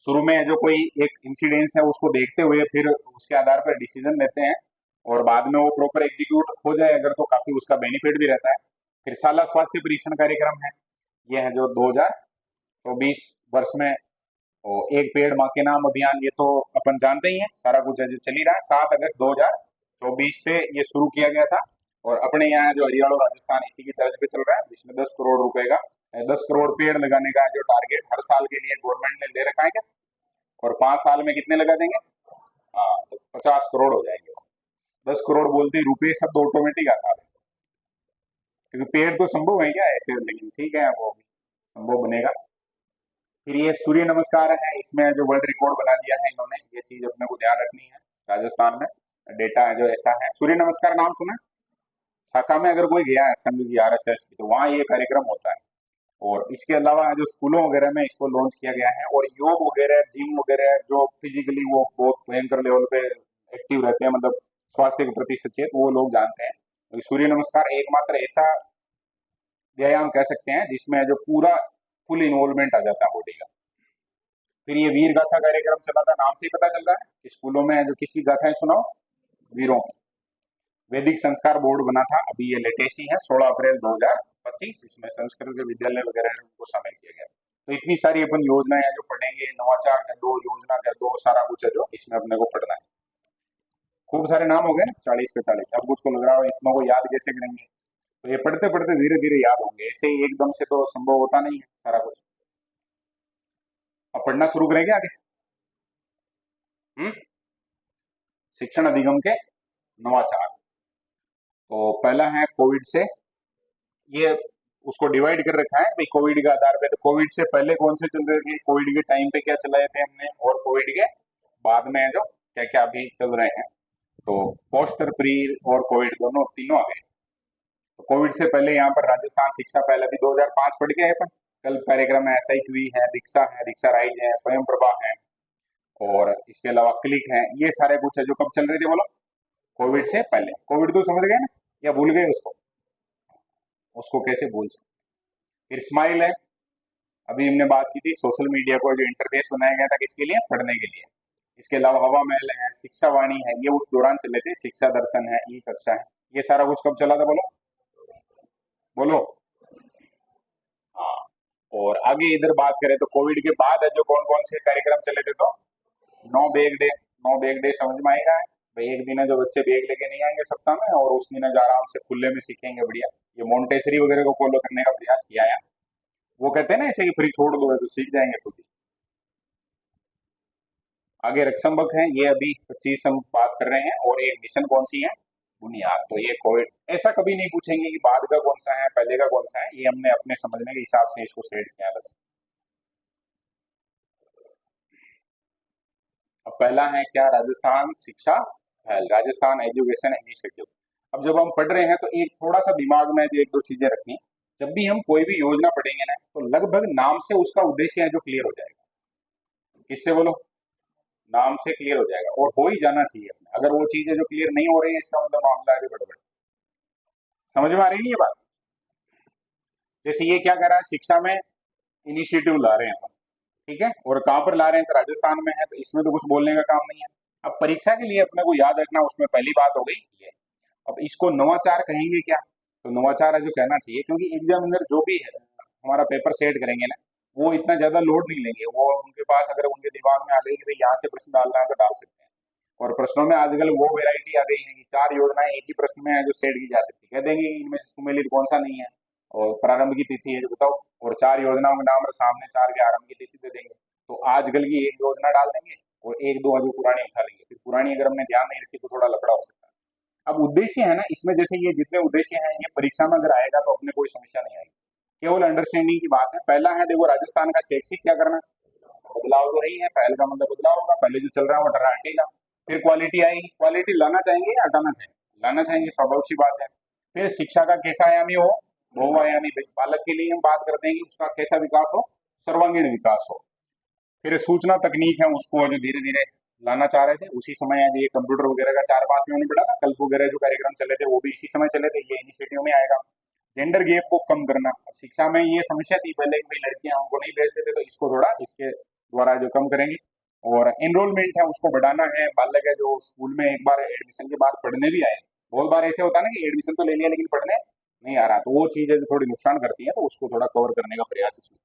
Speaker 1: शुरू में जो कोई एक इंसिडेंस है उसको देखते हुए फिर उसके आधार पर डिसीजन लेते हैं, और बाद में वो प्रॉपर एग्जीक्यूट हो जाए अगर तो काफी उसका बेनिफिट भी रहता है। फिर शाला स्वास्थ्य परीक्षण कार्यक्रम है, ये है जो 2024 वर्ष में, और एक पेड़ माँ के नाम अभियान, ये तो अपन जानते ही हैं, सारा कुछ है जो चल ही रहा है, 7 अगस्त 2024 से ये शुरू किया गया था, और अपने यहाँ जो हरियाणा और राजस्थान इसी की तर्ज पे चल रहा है, जिसमें 10 करोड़ रुपए का 10 करोड़ पेड़ लगाने का जो टारगेट हर साल के लिए गवर्नमेंट ने ले रखा है क्या, और 5 साल में कितने लगा देंगे, तो 50 करोड़ हो जाएंगे। 10 करोड़ बोलते ही रुपये शब्द ऑटोमेटिक आता है, क्योंकि पेड़ तो संभव है क्या ऐसे, लेकिन ठीक है वो संभव बनेगा। फिर ये सूर्य नमस्कार है, इसमें जो वर्ल्ड रिकॉर्ड बना दिया है इन्होंने, ये चीज अपने को ध्यान रखनी है, राजस्थान में डेटा है जो ऐसा है। सूर्य नमस्कार नाम सुना, शाखा में अगर कोई गया है संघ की RSS की तो वहाँ ये कार्यक्रम होता है, और इसके अलावा जो स्कूलों वगैरह में इसको लॉन्च किया गया है, और योग वगैरह जिम वगैरह जो फिजिकली वो बहुत भयंकर लेवल पे एक्टिव रहते हैं, मतलब स्वास्थ्य के प्रति सचेत, वो लोग जानते हैं। तो सूर्य नमस्कार एकमात्र ऐसा व्यायाम कह सकते हैं जिसमें जो पूरा फुल इन्वॉल्वमेंट आ जाता है बॉडी का। फिर ये वीर गाथा कार्यक्रम चला था, नाम से ही पता चल रहा है कि स्कूलों में जो किसकी गाथाएं सुनाओ, वीरों की। वैदिक संस्कार बोर्ड बना था, अभी ये लेटेस्ट ही है, 16 अप्रैल 2025, इसमें संस्कृत के विद्यालय वगैरह है उनको शामिल किया गया। तो इतनी सारी अपन योजनाएं हैं जो पढ़ेंगे, नवाचार कर दो, योजना कर दो, सारा कुछ है जो इसमें अपने को पढ़ना है। खूब सारे नाम हो गए, 40-45, अब कुछ को लग रहा हो इतना को याद कैसे करेंगे, तो ये पढ़ते पढ़ते धीरे धीरे याद होंगे, ऐसे ही एकदम से तो संभव होता नहीं है सारा कुछ। अब पढ़ना शुरू करेंगे आगे। हम्म शिक्षण अधिगम के नवाचार, तो पहला है कोविड से, ये उसको डिवाइड कर रखा है भाई कोविड के आधार पे, तो कोविड से पहले कौन से चल रहे थे, कोविड के टाइम पे क्या चलाए थे हमने, और कोविड के बाद में जो क्या क्या अभी चल रहे हैं, तो पोस्टर प्री और कोविड दोनों तीनों आ गए। तो कोविड से पहले यहाँ पर राजस्थान शिक्षा पहले अभी 2005 पढ़ के है अपन, कल कार्यक्रम है, SIQV है, दीक्षा राइज है, स्वयं प्रभा है, और इसके अलावा क्लिक है, ये सारे कुछ है जो कब चल रहे थे बोलो, कोविड से पहले। कोविड तो समझ गए ना, या भूल गए उसको, उसको कैसे भूल सकते। फिर स्माइल है, अभी हमने बात की थी सोशल मीडिया को जो इंटरफेस बनाया गया था किसके लिए, पढ़ने के लिए। इसके अलावा हवा महल है, शिक्षा वाणी है, ये उस दौरान चले थे। शिक्षा दर्शन है, ई कक्षा है, ये सारा कुछ कब चला था बोलो, बोलो। हाँ, और आगे इधर बात करें तो कोविड के बाद है जो कौन कौन से कार्यक्रम चले थे, तो no bag day. No bag day समझ में आएगा, भाई एक दिन है जो बच्चे बैग लेके नहीं आएंगे सप्ताह में, और उस दिन है जो आराम से खुले में सीखेंगे बढ़िया। ये मोन्टेसरी वगैरह को फॉलो करने का प्रयास किया है। वो कहते हैं ना ऐसे कि फ्री छोड़ दो है तो सीख जाएंगे खुद ही। आगे रक्षंबक है, ये अभी 25 हम बात कर रहे हैं, और एक मिशन कौन सी है, बुनियाद। तो ये कोविड, ऐसा कभी नहीं पूछेंगे कि बाद का कौन सा है पहले का कौन सा है, ये हमने अपने समझने के हिसाब से इसको सेट किया बस। अब पहला है क्या, राजस्थान शिक्षा पहल, राजस्थान एजुकेशन इनिशिएटिव। अब जब हम पढ़ रहे हैं तो एक थोड़ा सा दिमाग में जो एक दो चीजें रखें, जब भी हम कोई भी योजना पढ़ेंगे ना तो लगभग नाम से उसका उद्देश्य है जो क्लियर हो जाएगा। किससे बोलो, नाम से क्लियर हो जाएगा, और हो ही जाना चाहिए अपने। अगर वो चीजें जो क्लियर नहीं हो रही है इसका मतलब मामला आगे गड़बड़। समझ में आ रही है ये बात। जैसे ये क्या कर रहा है, शिक्षा में इनिशिएटिव ला रहे हैं हम, ठीक है, और कहाँ पर ला रहे हैं, तो राजस्थान में है, तो इसमें तो कुछ बोलने का काम नहीं है। अब परीक्षा के लिए अपने को याद रखना, उसमें पहली बात हो गई ये। अब इसको नवाचार कहेंगे क्या, तो नवाचार है जो कहना चाहिए, क्योंकि एग्जामिनर जो भी है हमारा पेपर सेट करेंगे ना, वो इतना ज्यादा लोड नहीं लेंगे। वो उनके पास अगर उनके दिमाग में आ गई कि भाई यहाँ से प्रश्न डालना है तो डाल सकते हैं। और प्रश्नों में आजकल वो वेरायटी आ गई है कि 4 योजनाएं एक ही प्रश्न में है जो सेट की जा सकती है। कह देंगे कि इनमें से सुमेलित कौन सा नहीं है, और प्रारंभ की तिथि है जो बताओ, और 4 योजनाओं के नाम और सामने 4 के आरंभ की तिथि दे देंगे। तो आजकल की एक योजना डाल देंगे और एक दो जो पुरानी उठा लेंगे, फिर पुरानी अगर हमने ध्यान नहीं रखी तो थोड़ा लफड़ा हो सकता है। अब उद्देश्य है ना इसमें, जैसे ये जितने उद्देश्य हैं ये परीक्षा में अगर आएगा तो अपने कोई समस्या नहीं आएगी, केवल अंडरस्टैंडिंग की बात है। पहला है देखो, राजस्थान का शैक्षिक क्या करना, बदलाव तो वही है, पहल का मतलब बदलाव होगा, पहले जो चल रहा है वो डरा हटेगा। फिर क्वालिटी आएगी, क्वालिटी लाना चाहेंगे या हटाना चाहेंगे, लाना चाहेंगे, स्वाभाविक सी बात है। फिर शिक्षा का कैसा आयामी हो, बहुआयामी, बालक के लिए हम बात करते हैं कि उसका कैसा विकास हो, सर्वांगीण विकास हो। फिर सूचना तकनीक है उसको जो धीरे धीरे लाना चाह रहे थे, उसी समय आज ये कंप्यूटर वगैरह का 4-5 में उन्होंने पढ़ा था, कल्प वगैरह जो कार्यक्रम चले थे वो भी इसी समय चले थे, ये इनिशिएटिव में आएगा। जेंडर गैप को कम करना, शिक्षा में ये समस्या थी पहले कि भाई लड़कियां हमको नहीं भेजते थे, तो इसको थोड़ा इसके द्वारा जो कम करेंगे। और एनरोलमेंट है उसको बढ़ाना है, बालक है जो स्कूल में एक बार एडमिशन के बाद पढ़ने भी आए, बहुत बार ऐसे होता है ना कि एडमिशन तो ले लिया लेकिन पढ़ने नहीं आ रहा, तो वो चीजें जो थोड़ी नुकसान करती है, तो उसको थोड़ा कवर करने का प्रयास इसमें।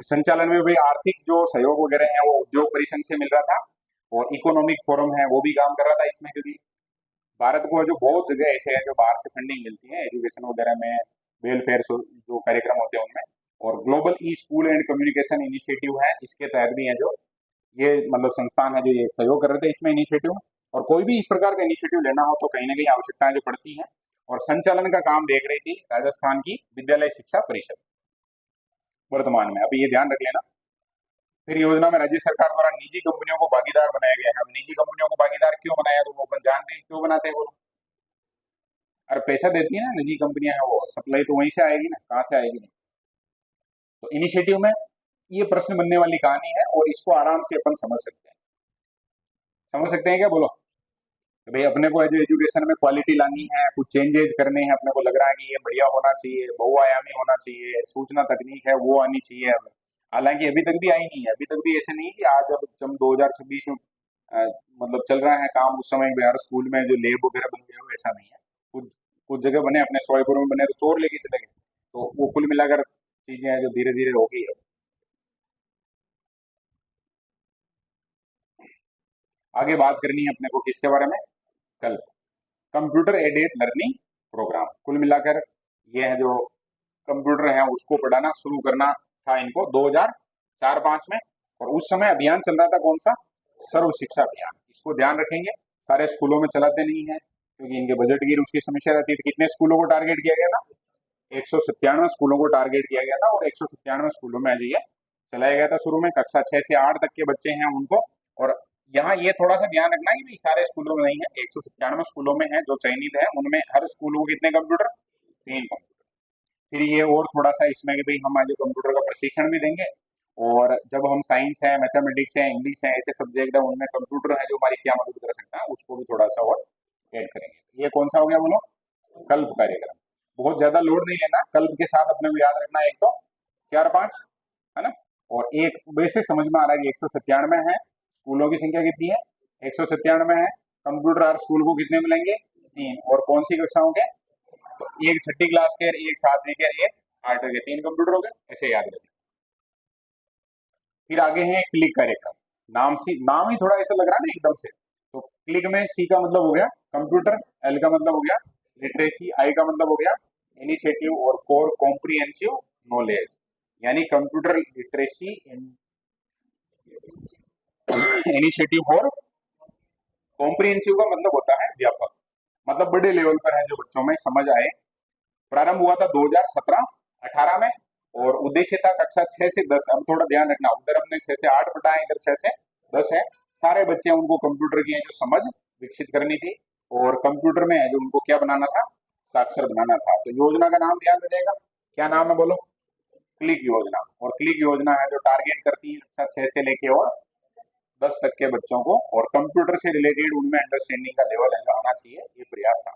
Speaker 1: संचालन में भी आर्थिक जो सहयोग वगैरह है वो उद्योग परिसंघ से मिल रहा था, और इकोनॉमिक फोरम है वो भी काम कर रहा था इसमें, क्योंकि भारत को जो बहुत जगह ऐसे है जो बाहर से फंडिंग मिलती है एजुकेशन वगैरह में, वेलफेयर जो कार्यक्रम होते हैं उनमें। और global e school and communication initiative है, इसके तहत भी है जो ये मतलब संस्थान है जो ये सहयोग कर रहे थे इसमें इनिशिएटिव में। और कोई भी इस प्रकार का इनिशिएटिव लेना हो तो कहीं ना कहीं आवश्यकताएं जो पड़ती हैं। और संचालन का काम देख रही थी राजस्थान की विद्यालय शिक्षा परिषद वर्तमान में, अभी ये ध्यान रख लेना। फिर योजना में राज्य सरकार द्वारा निजी कंपनियों को भागीदार बनाया गया है। अब निजी कंपनियों को भागीदार क्यों बनाया, तो वो अपन जानते हैं क्यों बनाते हैं वो। अरे पैसा देती है ना निजी कंपनियां हैं, वो सप्लाई तो वहीं से आएगी ना, कहाँ से आएगी नहीं। तो इनिशिएटिव में ये प्रश्न बनने वाली कहानी है, और इसको आराम से अपन समझ सकते हैं। समझ सकते हैं क्या बोलो, कि भाई अपने को जो एजुकेशन में क्वालिटी लानी है, कुछ चेंजेज करने हैं, अपने को लग रहा है कि ये बढ़िया होना चाहिए, बहुआयामी होना चाहिए, सूचना तकनीक है वो आनी चाहिए। हालांकि अभी तक भी आई नहीं है, अभी तक भी ऐसे नहीं कि आज अब हम 2026 में मतलब चल रहा है काम, उस समय बिहार स्कूल में जो लेब वगैरह बन गए हो, ऐसा नहीं है। कुछ कुछ जगह बने, अपने सोयपुर में बने तो चोर लेके चले गए, तो वो कुल मिलाकर चीजें हैं जो धीरे धीरे हो गई है। आगे बात करनी है अपने को किसके बारे में, कल कंप्यूटर एडेड लर्निंग प्रोग्राम। कुल मिलाकर ये है जो कंप्यूटर है उसको पढ़ाना शुरू करना था इनको 2004-5 में। और उस समय अभियान चल रहा था कौन सा, सर्व शिक्षा अभियान। इसको ध्यान रखेंगे, सारे स्कूलों में चलाते नहीं है क्योंकि इनके बजट की उसकी समस्या रहती है। कितने स्कूलों को टारगेट किया गया था, 197 स्कूलों को टारगेट किया गया था, और 197 स्कूलों में आज ये चलाया गया था। शुरू में कक्षा 6 से 8 तक के बच्चे हैं उनको। और यहाँ ये थोड़ा सा ध्यान रखना कि भाई सारे स्कूलों में नहीं है, 197 स्कूलों में है जो चयनित है, उनमें हर स्कूल को कितने कंप्यूटर, 3 कंप्यूटर। फिर ये और थोड़ा सा इसमें कि भाई हम आज कंप्यूटर का प्रशिक्षण भी देंगे, और जब हम साइंस है, मैथमेटिक्स है, इंग्लिश है, ऐसे सब्जेक्ट है उनमें कंप्यूटर है जो हमारी क्या मदद कर सकता है, उसको भी थोड़ा सा और ऐड करेंगे। ये कौन सा हो गया बोलो? कल्प कार्यक्रम। बहुत ज्यादा लोड नहीं लेना, कल्प के साथ अपने को याद रखना है एक तो 4 5, है ना। और एक बेसिक समझ में आ रहा है कि 197 है, स्कूलों की संख्या कितनी है? 197 है। कंप्यूटर हर स्कूल को कितने मिलेंगे? 3। और कौन सी कक्षाओं के? तो एक छठी क्लास के, एक 7वीं के, एक 8वीं के, 3 कंप्यूटर हो गए, ऐसे याद रखें। फिर आगे है क्लिक कार्यक्रम। नाम ही थोड़ा ऐसा लग रहा है ना एकदम से। तो क्लिक में सी का मतलब हो गया कंप्यूटर, एल का मतलब हो गया लिटरेसी, आई का मतलब हो गया इनिशिएटिव और कोर कॉम्प्रिहेंसिव नॉलेज, यानी कंप्यूटर लिटरेसी, इनिशिएटिव और कॉम्प्रिहेंसिव का मतलब होता है व्यापक, मतलब बड़े लेवल पर है जो बच्चों में समझ आए। प्रारंभ हुआ था 2017-18 में और उद्देश्य था कक्षा 6 से 10। अब थोड़ा ध्यान रखना, उधर हमने 6 से 8 पढ़ा है, इधर 6 से 10 है। सारे बच्चे उनको कंप्यूटर की है जो समझ विकसित करनी थी और कंप्यूटर में है जो उनको क्या बनाना था, साक्षर बनाना था। तो योजना का नाम ध्यान रखिएगा, क्या नाम है बोलो? क्लिक योजना। और क्लिक योजना है जो टारगेट करती है कक्षा 6 से लेके और 10 तक के बच्चों को, और कंप्यूटर से रिलेटेड उनमें अंडरस्टैंडिंग का लेवल है जो आना चाहिए, ये प्रयास था।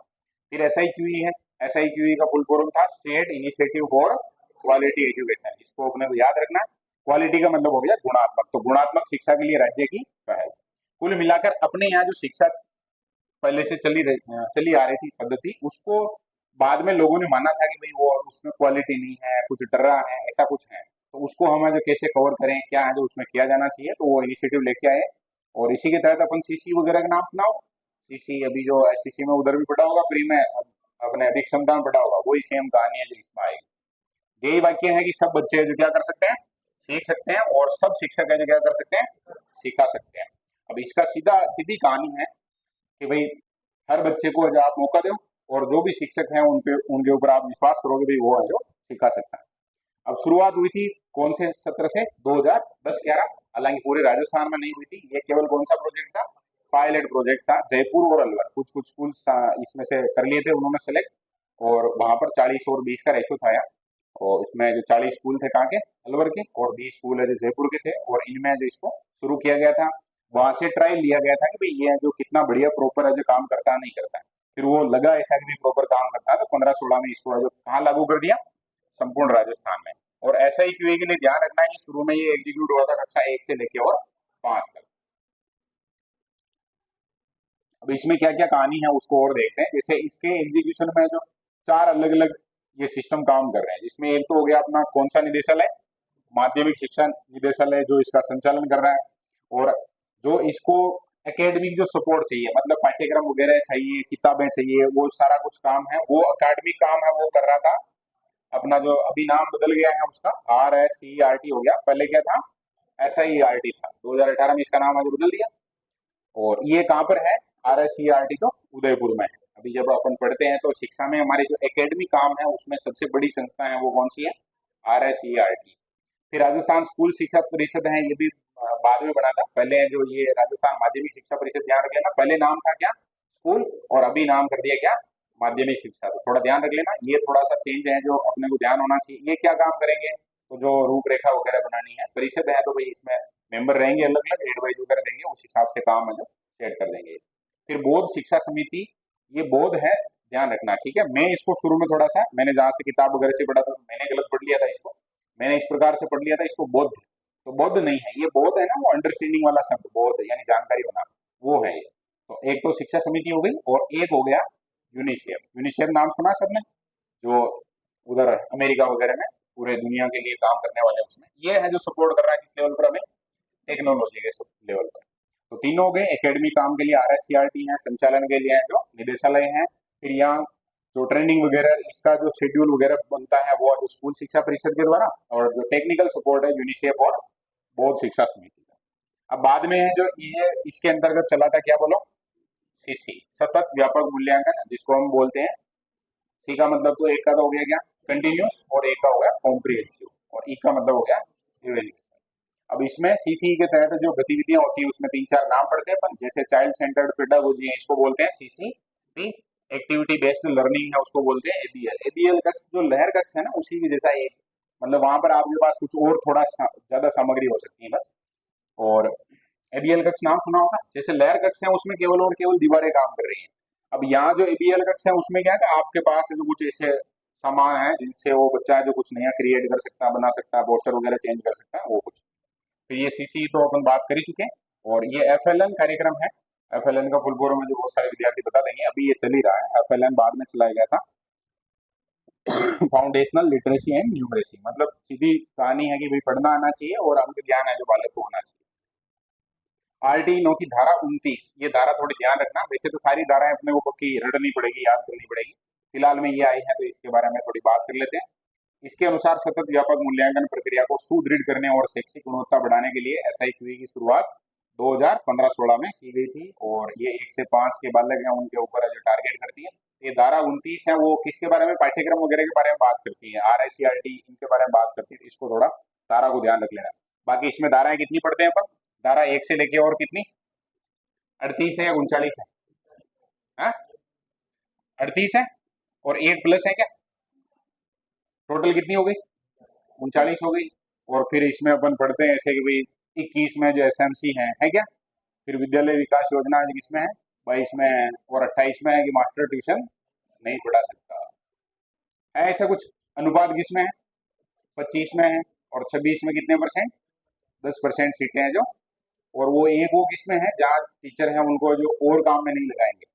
Speaker 1: फिर SIQE है, SIQE का फुल फॉर्म था state initiative for quality education. इसको अपने को याद रखना। क्वालिटी का मतलब हो गया गुणात्मक, तो गुणात्मक शिक्षा के लिए राज्य की पहल। कुल मिलाकर अपने यहाँ जो शिक्षा पहले से चली आ रही थी पद्धति, उसको बाद में लोगों ने माना था कि भाई वो उसमें क्वालिटी नहीं है, कुछ डर रहा है, ऐसा कुछ है। तो उसको हम जो कैसे कवर करें, क्या है जो उसमें किया जाना चाहिए, तो वो इनिशिएटिव लेके आए। और इसी के तहत अपन CC वगैरह का नाम सुनाओ। CC अभी जो STC में उधर भी पढ़ा होगा, प्री में अपने अधिक्षमता में पढ़ा होगा, वही सेम कहानी है जो इसमें आएगी। यही वाक्य है कि सब बच्चे जो क्या कर सकते हैं, सीख सकते हैं, और सब शिक्षक है जो क्या कर सकते हैं, सिखा सकते हैं। अब इसका सीधी कहानी है कि भाई हर बच्चे को जब आप मौका दो और जो भी शिक्षक हैं उनके ऊपर आप विश्वास करोगे भाई वो है जो सिखा सकता है। अब शुरुआत हुई थी कौन से सत्र से? 2010-11। हालांकि पूरे राजस्थान में नहीं हुई थी, ये केवल कौन सा प्रोजेक्ट था? पायलट प्रोजेक्ट था। जयपुर और अलवर कुछ कुछ स्कूल इसमें से कर लिए थे उन्होंने सेलेक्ट, और वहां पर 40 और 20 का रेशो था यार। और इसमें जो 40 स्कूल थे कहाँ के? अलवर के, और 20 स्कूल है जो जयपुर के थे, और इनमें जो इसको शुरू किया गया था, वहां से ट्रायल लिया गया था कि भाई ये जो कितना बढ़िया प्रॉपर है जो काम करता है नहीं करता है। फिर वो लगा ऐसा कि भी प्रॉपर काम करता है, तो 15-16 में इसको है जो कहाँ लागू कर दिया? संपूर्ण राजस्थान में। और SIQA के लिए ध्यान रखना है कि शुरू में ये एग्जीक्यूट हुआ था कक्षा 1 से लेके और 5 तक। अब इसमें क्या क्या कहानी है उसको और देखते हैं। जैसे इसके एग्जीक्यूशन में जो 4 अलग अलग ये सिस्टम काम कर रहे हैं, जिसमें एक तो हो गया अपना कौन सा निदेशालय? माध्यमिक शिक्षा निदेशालय, जो इसका संचालन कर रहा है। और जो इसको एकेडमिक जो सपोर्ट चाहिए, मतलब पाठ्यक्रम वगैरह चाहिए, किताबें चाहिए, वो सारा कुछ काम है वो अकादमिक काम है वो कर रहा था अपना, जो अभी नाम बदल गया है उसका, RSCERT हो गया, पहले क्या था? SIERT था। 2018 में इसका नाम आज बदल दिया। और ये कहाँ पर है? RSCERT तो उदयपुर में है। अभी जब अपन पढ़ते हैं तो शिक्षा में हमारे जो एकेडमिक काम है उसमें सबसे बड़ी संस्था है वो कौन सी है? RSCERT। फिर राजस्थान स्कूल शिक्षा परिषद है, ये भी बाद में बना था। पहले जो ये राजस्थान माध्यमिक शिक्षा परिषद, ध्यान रख लेना, पहले नाम था क्या? स्कूल, और अभी नाम कर दिया क्या? माध्यमिक शिक्षा। तो थोड़ा ध्यान रख लेना, ये थोड़ा सा चेंज है जो अपने को ध्यान होना चाहिए। ये क्या काम करेंगे? तो जो रूपरेखा वगैरह बनानी है, परिषद है तो भाई इसमें मेंबर रहेंगे अलग अलग, एडवाइज वगैरह देंगे, उस हिसाब से काम है जो सेट कर देंगे। फिर बोध शिक्षा समिति, ये बोध है, ध्यान रखना, ठीक है। मैं इसको शुरू में थोड़ा सा, मैंने जहाँ से किताब वगैरह से पढ़ा था मैंने गलत पढ़ लिया था इसको, मैंने इस प्रकार से पढ़ लिया था इसको बौद्ध। तो बौद्ध नहीं है ये, बौद्ध है ना वो अंडरस्टैंडिंग वाला शब्द, बौद्ध यानी जानकारी होना, वो है ये। तो एक तो शिक्षा समिति हो गई, और एक हो गया यूनिसेफ। यूनिसेफ नाम सुना सबने? जो उधर अमेरिका वगैरह में पूरे दुनिया के लिए काम करने वाले हैं, उसमें ये है जो सपोर्ट कर रहा है किस लेवल पर? हमें टेक्नोलॉजी के लेवल पर। तो तीनों हो गए, एकेडमी काम के लिए RSCERT है, संचालन के लिए है जो निदेशालय है, फिर यहाँ जो ट्रेनिंग वगैरह इसका जो शेड्यूल वगैरह बनता है वो जो स्कूल शिक्षा परिषद के द्वारा, और जो टेक्निकल सपोर्ट है यूनिसेफ और बोर्ड शिक्षा समिति का। अब बाद में है जो ये इसके अंतर्गत चला था, क्या बोलो? CC, सतत व्यापक मूल्यांकन, जिसको हम बोलते हैं। सी का मतलब तो एक का तो हो गया क्या? कंटिन्यूस, और एक का हो गया कॉम्प्रिहेंसिव, और ई का मतलब हो गया इवेल्युएशन। अब इसमें CC के तहत जो गतिविधियां होती है उसमें 3-4 नाम पढ़ते हैं अपन, जैसे चाइल्ड सेंटर्ड पेडागोजी है, इसको बोलते हैं CC। एक्टिविटी बेस्ड लर्निंग है, उसको बोलते हैं ABL। ABL कक्ष जो लहर कक्ष है ना, उसी की जैसा एक मतलब वहां पर आपके पास कुछ और थोड़ा ज्यादा सामग्री हो सकती है बस। और एबीएल कक्ष नाम सुना होगा, जैसे लहर कक्ष है उसमें केवल और केवल दीवारें काम कर रही हैं। अब यहाँ जो एबीएल कक्ष है उसमें क्या है कि आपके पास जो कुछ ऐसे सामान है जिनसे वो बच्चा है जो कुछ नया क्रिएट कर सकता है, बना सकता है, पोस्टर वगैरह चेंज कर सकता है, वो कुछ। फिर ये सीसी तो अपन बात कर ही चुके हैं। और ये एफएलएन कार्यक्रम है। एफएलएन का फुल फॉर्म में जो बहुत सारे विद्यार्थी बता देंगे, अभी ये चल ही रहा है। एफएलएन बाद में चलाया गया था, फाउंडेशनल लिटरेसी एंड न्यूमरेसी, मतलब सीधी कहानी है कि भाई पढ़ना आना चाहिए और अंक ज्ञान है जो बालक को होना चाहिए। आरटी नो की धारा 29, ये धारा थोड़ी ध्यान रखना, वैसे तो सारी धाराएं अपने को पक्की रटनी पड़ेगी, याद करनी पड़ेगी। फिलहाल में ये आई है तो इसके बारे में थोड़ी बात कर लेते हैं। इसके अनुसार सतत व्यापक मूल्यांकन प्रक्रिया को सुदृढ़ करने और शैक्षिक गुणवत्ता बढ़ाने के लिए एसआईक्यूई की शुरुआत 2015-16 में की गई थी। और ये 1 से 5 के बालक हैं उनके ऊपर जो टारगेट करती है। ये धारा 29 है वो किसके बारे में, पाठ्यक्रम वगैरह के बारे में बात करती है, आरआईसीआरटी इनके बारे में बात करती है। इसको थोड़ा धारा को ध्यान रख लेना। बाकी इसमें धाराएं कितनी पढ़ते हैं अपन, धारा 1 से लेके और कितनी, 38 है या 39 है? 38 है और 1 प्लस है क्या, टोटल कितनी हो गई, 39 हो गई। और फिर इसमें अपन पढ़ते हैं ऐसे कि भाई 21 में जो एसएमसी है क्या, फिर विद्यालय विकास योजना किसमें है, 22 में है, और 28 में है कि मास्टर ट्यूशन नहीं पढ़ा सकता है, ऐसा कुछ। अनुपात किसमें है, 25 में है, और 26 में कितने परसेंट, 10% सीटें हैं जो। और वो एक वो किसमें है जहाँ टीचर है उनको जो और काम में नहीं लगाएंगे,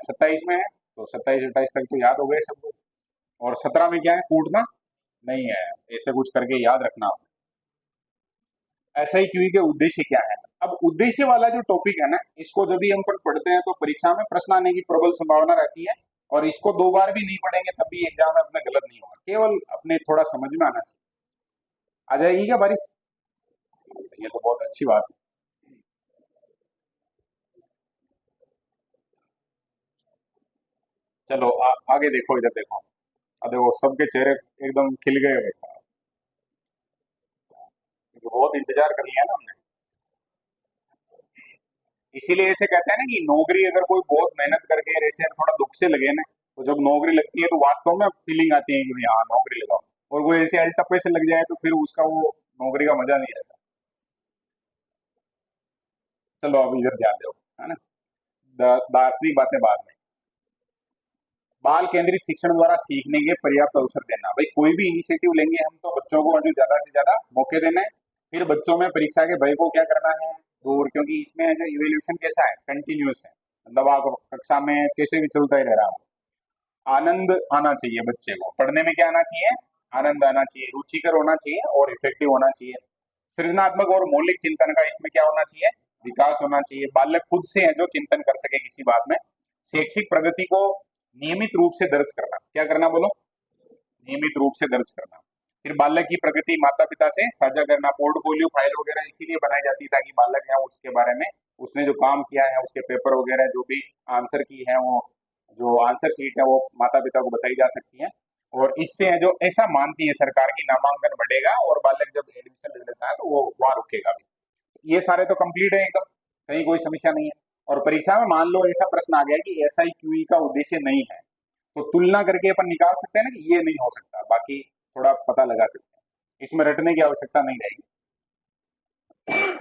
Speaker 1: 27 में है। तो 27-28 तक तो याद हो गए सबको। और 17 में क्या है, कूटना नहीं है, ऐसे कुछ करके याद रखना। एसआईक्यूई के उद्देश्य क्या है। अब उद्देश्य वाला जो टॉपिक है ना, इसको जब भी हम पढ़ते हैं तो परीक्षा में प्रश्न आने की प्रबल संभावना रहती है। और इसको 2 बार भी नहीं पढ़ेंगे तब भी एग्जाम में अपना गलत नहीं होगा, केवल अपने थोड़ा समझ में आना चाहिए। आ जाएगी क्या बारिश, ये तो बहुत अच्छी बात है। चलो आगे देखो, इधर देखो। देखो सबके चेहरे एकदम खिल गए वैसा, क्योंकि बहुत इंतजार कर लिया ना हमने। इसीलिए ऐसे कहते हैं ना कि नौकरी अगर कोई बहुत मेहनत करके ऐसे थोड़ा दुख से लगे ना, तो जब नौकरी लगती है तो वास्तव में फीलिंग आती है कि भाई हाँ नौकरी लगाओ। और कोई ऐसे अल्टप्पे से लग जाए तो फिर उसका वो नौकरी का मजा नहीं रहता। चलो अब इधर ध्यान दो, है ना। दार्शनिक बातें बाद में। बाल केंद्रित शिक्षण द्वारा सीखने के पर्याप्त अवसर देना। भाई कोई भी इनिशिएटिव लेंगे हम तो बच्चों को जो ज्यादा से ज्यादा मौके देना है। फिर बच्चों में परीक्षा के भय को क्या करना है, दूर, क्योंकि इसमें जो इवेल्यूशन कैसा है, कंटिन्यूस है, मतलब आप कक्षा में कैसे भी चलता ही रह रहा है। आनंद आना चाहिए बच्चे को, पढ़ने में क्या आना चाहिए, आनंद आना चाहिए, रुचिकर होना चाहिए और इफेक्टिव होना चाहिए। सृजनात्मक और मौलिक चिंतन का इसमें क्या होना चाहिए, विकास होना चाहिए। बालक खुद से है जो चिंतन कर सके किसी बात में। शैक्षिक प्रगति को नियमित रूप से दर्ज करना, क्या करना बोलो, नियमित रूप से दर्ज करना। फिर बालक की प्रगति माता पिता से साझा करना। पोर्टफोलियो फाइल वगैरह इसीलिए बनाई जाती है ताकि बालक है उसके बारे में, उसने जो काम किया है उसके पेपर वगैरह जो भी आंसर की है वो जो आंसर शीट है वो माता पिता को बताई जा सकती है। और इससे है जो ऐसा मानती है सरकार की, नामांकन बढ़ेगा और बालक जब एडमिशन ले लेता है तो वो वहां रुकेगा भी। ये सारे तो कंप्लीट है एकदम, कहीं कोई समस्या नहीं है। और परीक्षा में मान लो ऐसा प्रश्न आ गया कि एसआईक्यूई का उद्देश्य नहीं है, तो तुलना करके अपन निकाल सकते हैं ना कि ये नहीं हो सकता, बाकी थोड़ा पता लगा सकते हैं, इसमें रटने की आवश्यकता नहीं रहेगी।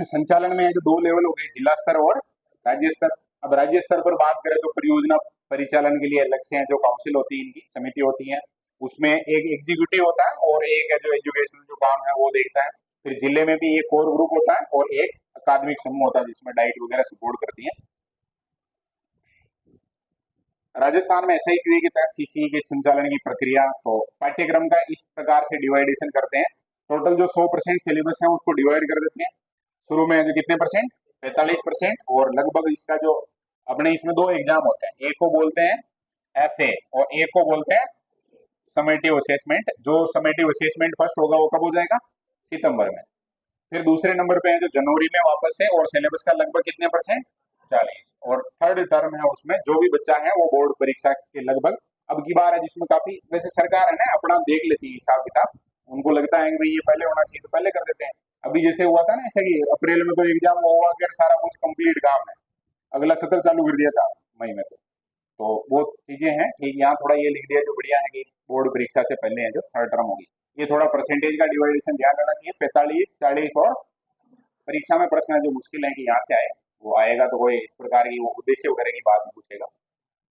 Speaker 1: संचालन में जो 2 लेवल हो गए, जिला स्तर और राज्य स्तर। अब राज्य स्तर पर बात करें तो परियोजना परिचालन के लिए अलग से है जो काउंसिल होती है, इनकी समिति होती है। उसमें एक एग्जीक्यूटिव होता है और एक है जो एजुकेशनल जो काम है वो देखता है। फिर जिले में भी एक कोर ग्रुप होता है और एक अकादमिक समूह होता है जिसमें डाइट वगैरह सपोर्ट करती है। राजस्थान में एसआईक्यूई के तहत सीसी के संचालन की प्रक्रिया, तो पाठ्यक्रम का इस प्रकार से डिवाइडेशन करते हैं। टोटल जो 100% सिलेबस है उसको डिवाइड कर देते हैं। शुरू में जो कितने परसेंट, 45%। और लगभग इसका जो अपने इसमें 2 एग्जाम होते हैं, एक को बोलते हैं एफए और एक को बोलते हैं समेटिव असेसमेंट। जो समेटिव असेसमेंट फर्स्ट होगा वो कब हो जाएगा, सितंबर में। फिर दूसरे नंबर पे है जो जनवरी में वापस है, और सिलेबस का लगभग कितने परसेंट, 40। और थर्ड टर्म है उसमें जो भी बच्चा है वो बोर्ड परीक्षा के लगभग अब की बार है, जिसमें काफी वैसे सरकार है ना अपना देख लेती है हिसाब किताब। उनको लगता है कि भाई ये पहले होना चाहिए तो पहले कर देते हैं। अभी जैसे हुआ था ना ऐसा कि अप्रैल में तो एग्जाम हुआ अगर सारा कुछ कंप्लीट काम है, अगला सत्र चालू कर दिया था मई में। तो वो चीजें हैं ठीक, यहाँ थोड़ा ये लिख दिया जो बढ़िया है कि बोर्ड परीक्षा से पहले है जो थर्ड टर्म होगी। ये थोड़ा परसेंटेज का डिवाइडेशन ध्यान रखना चाहिए, 45, 40 और परीक्षा में प्रश्न है जो मुश्किल है कि यहाँ से आए वो आएगा, तो कोई इस प्रकार की वो उद्देश्य वगैरह की बात नहीं पूछेगा,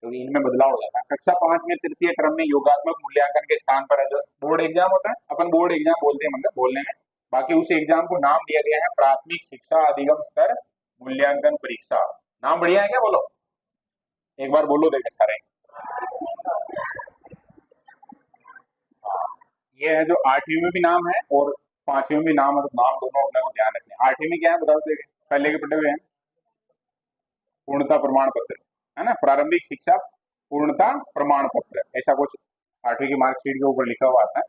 Speaker 1: क्योंकि तो इनमें बदलाव हो जाता है। कक्षा 5 में तृतीय क्रम में योगात्मक मूल्यांकन के स्थान पर है जो बोर्ड एग्जाम होता है, अपन बोर्ड एग्जाम बोलते हैं मतलब बोलने में, बाकी उस एग्जाम को नाम दिया गया है प्राथमिक शिक्षा अधिगम स्तर मूल्यांकन परीक्षा। नाम बढ़िया है क्या, बोलो एक बार बोलो देखे सारे। हाँ, ये है जो 8वीं में भी नाम है और 5वीं में भी नाम है, तो नाम दोनों अपने को ध्यान रखने हैं। 8वीं में क्या है बताओ देखे, पहले के पढ़े हुए हैं, पूर्णता प्रमाण पत्र है ना, प्रारंभिक शिक्षा पूर्णता प्रमाण पत्र, ऐसा कुछ 8वीं की मार्कशीट के ऊपर लिखा हुआ आता है।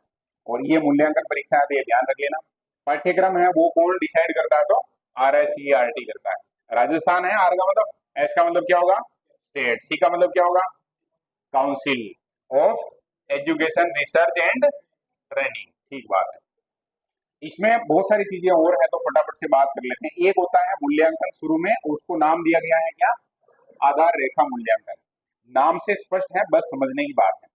Speaker 1: और ये मूल्यांकन परीक्षा है, तो ये ध्यान रख लेना। पाठ्यक्रम है वो कौन डिसाइड करता है, तो RSERT करता है। राजस्थान है, आर का मतलब, एस का मतलब क्या होगा स्टेट, सी का मतलब क्या होगा council of education research and training, ठीक बात है। इसमें बहुत सारी चीजें और है, तो फटाफट से बात कर लेते हैं। एक होता है मूल्यांकन, शुरू में उसको नाम दिया गया है क्या, आधार रेखा मूल्यांकन। नाम से स्पष्ट है, बस समझने की बात है।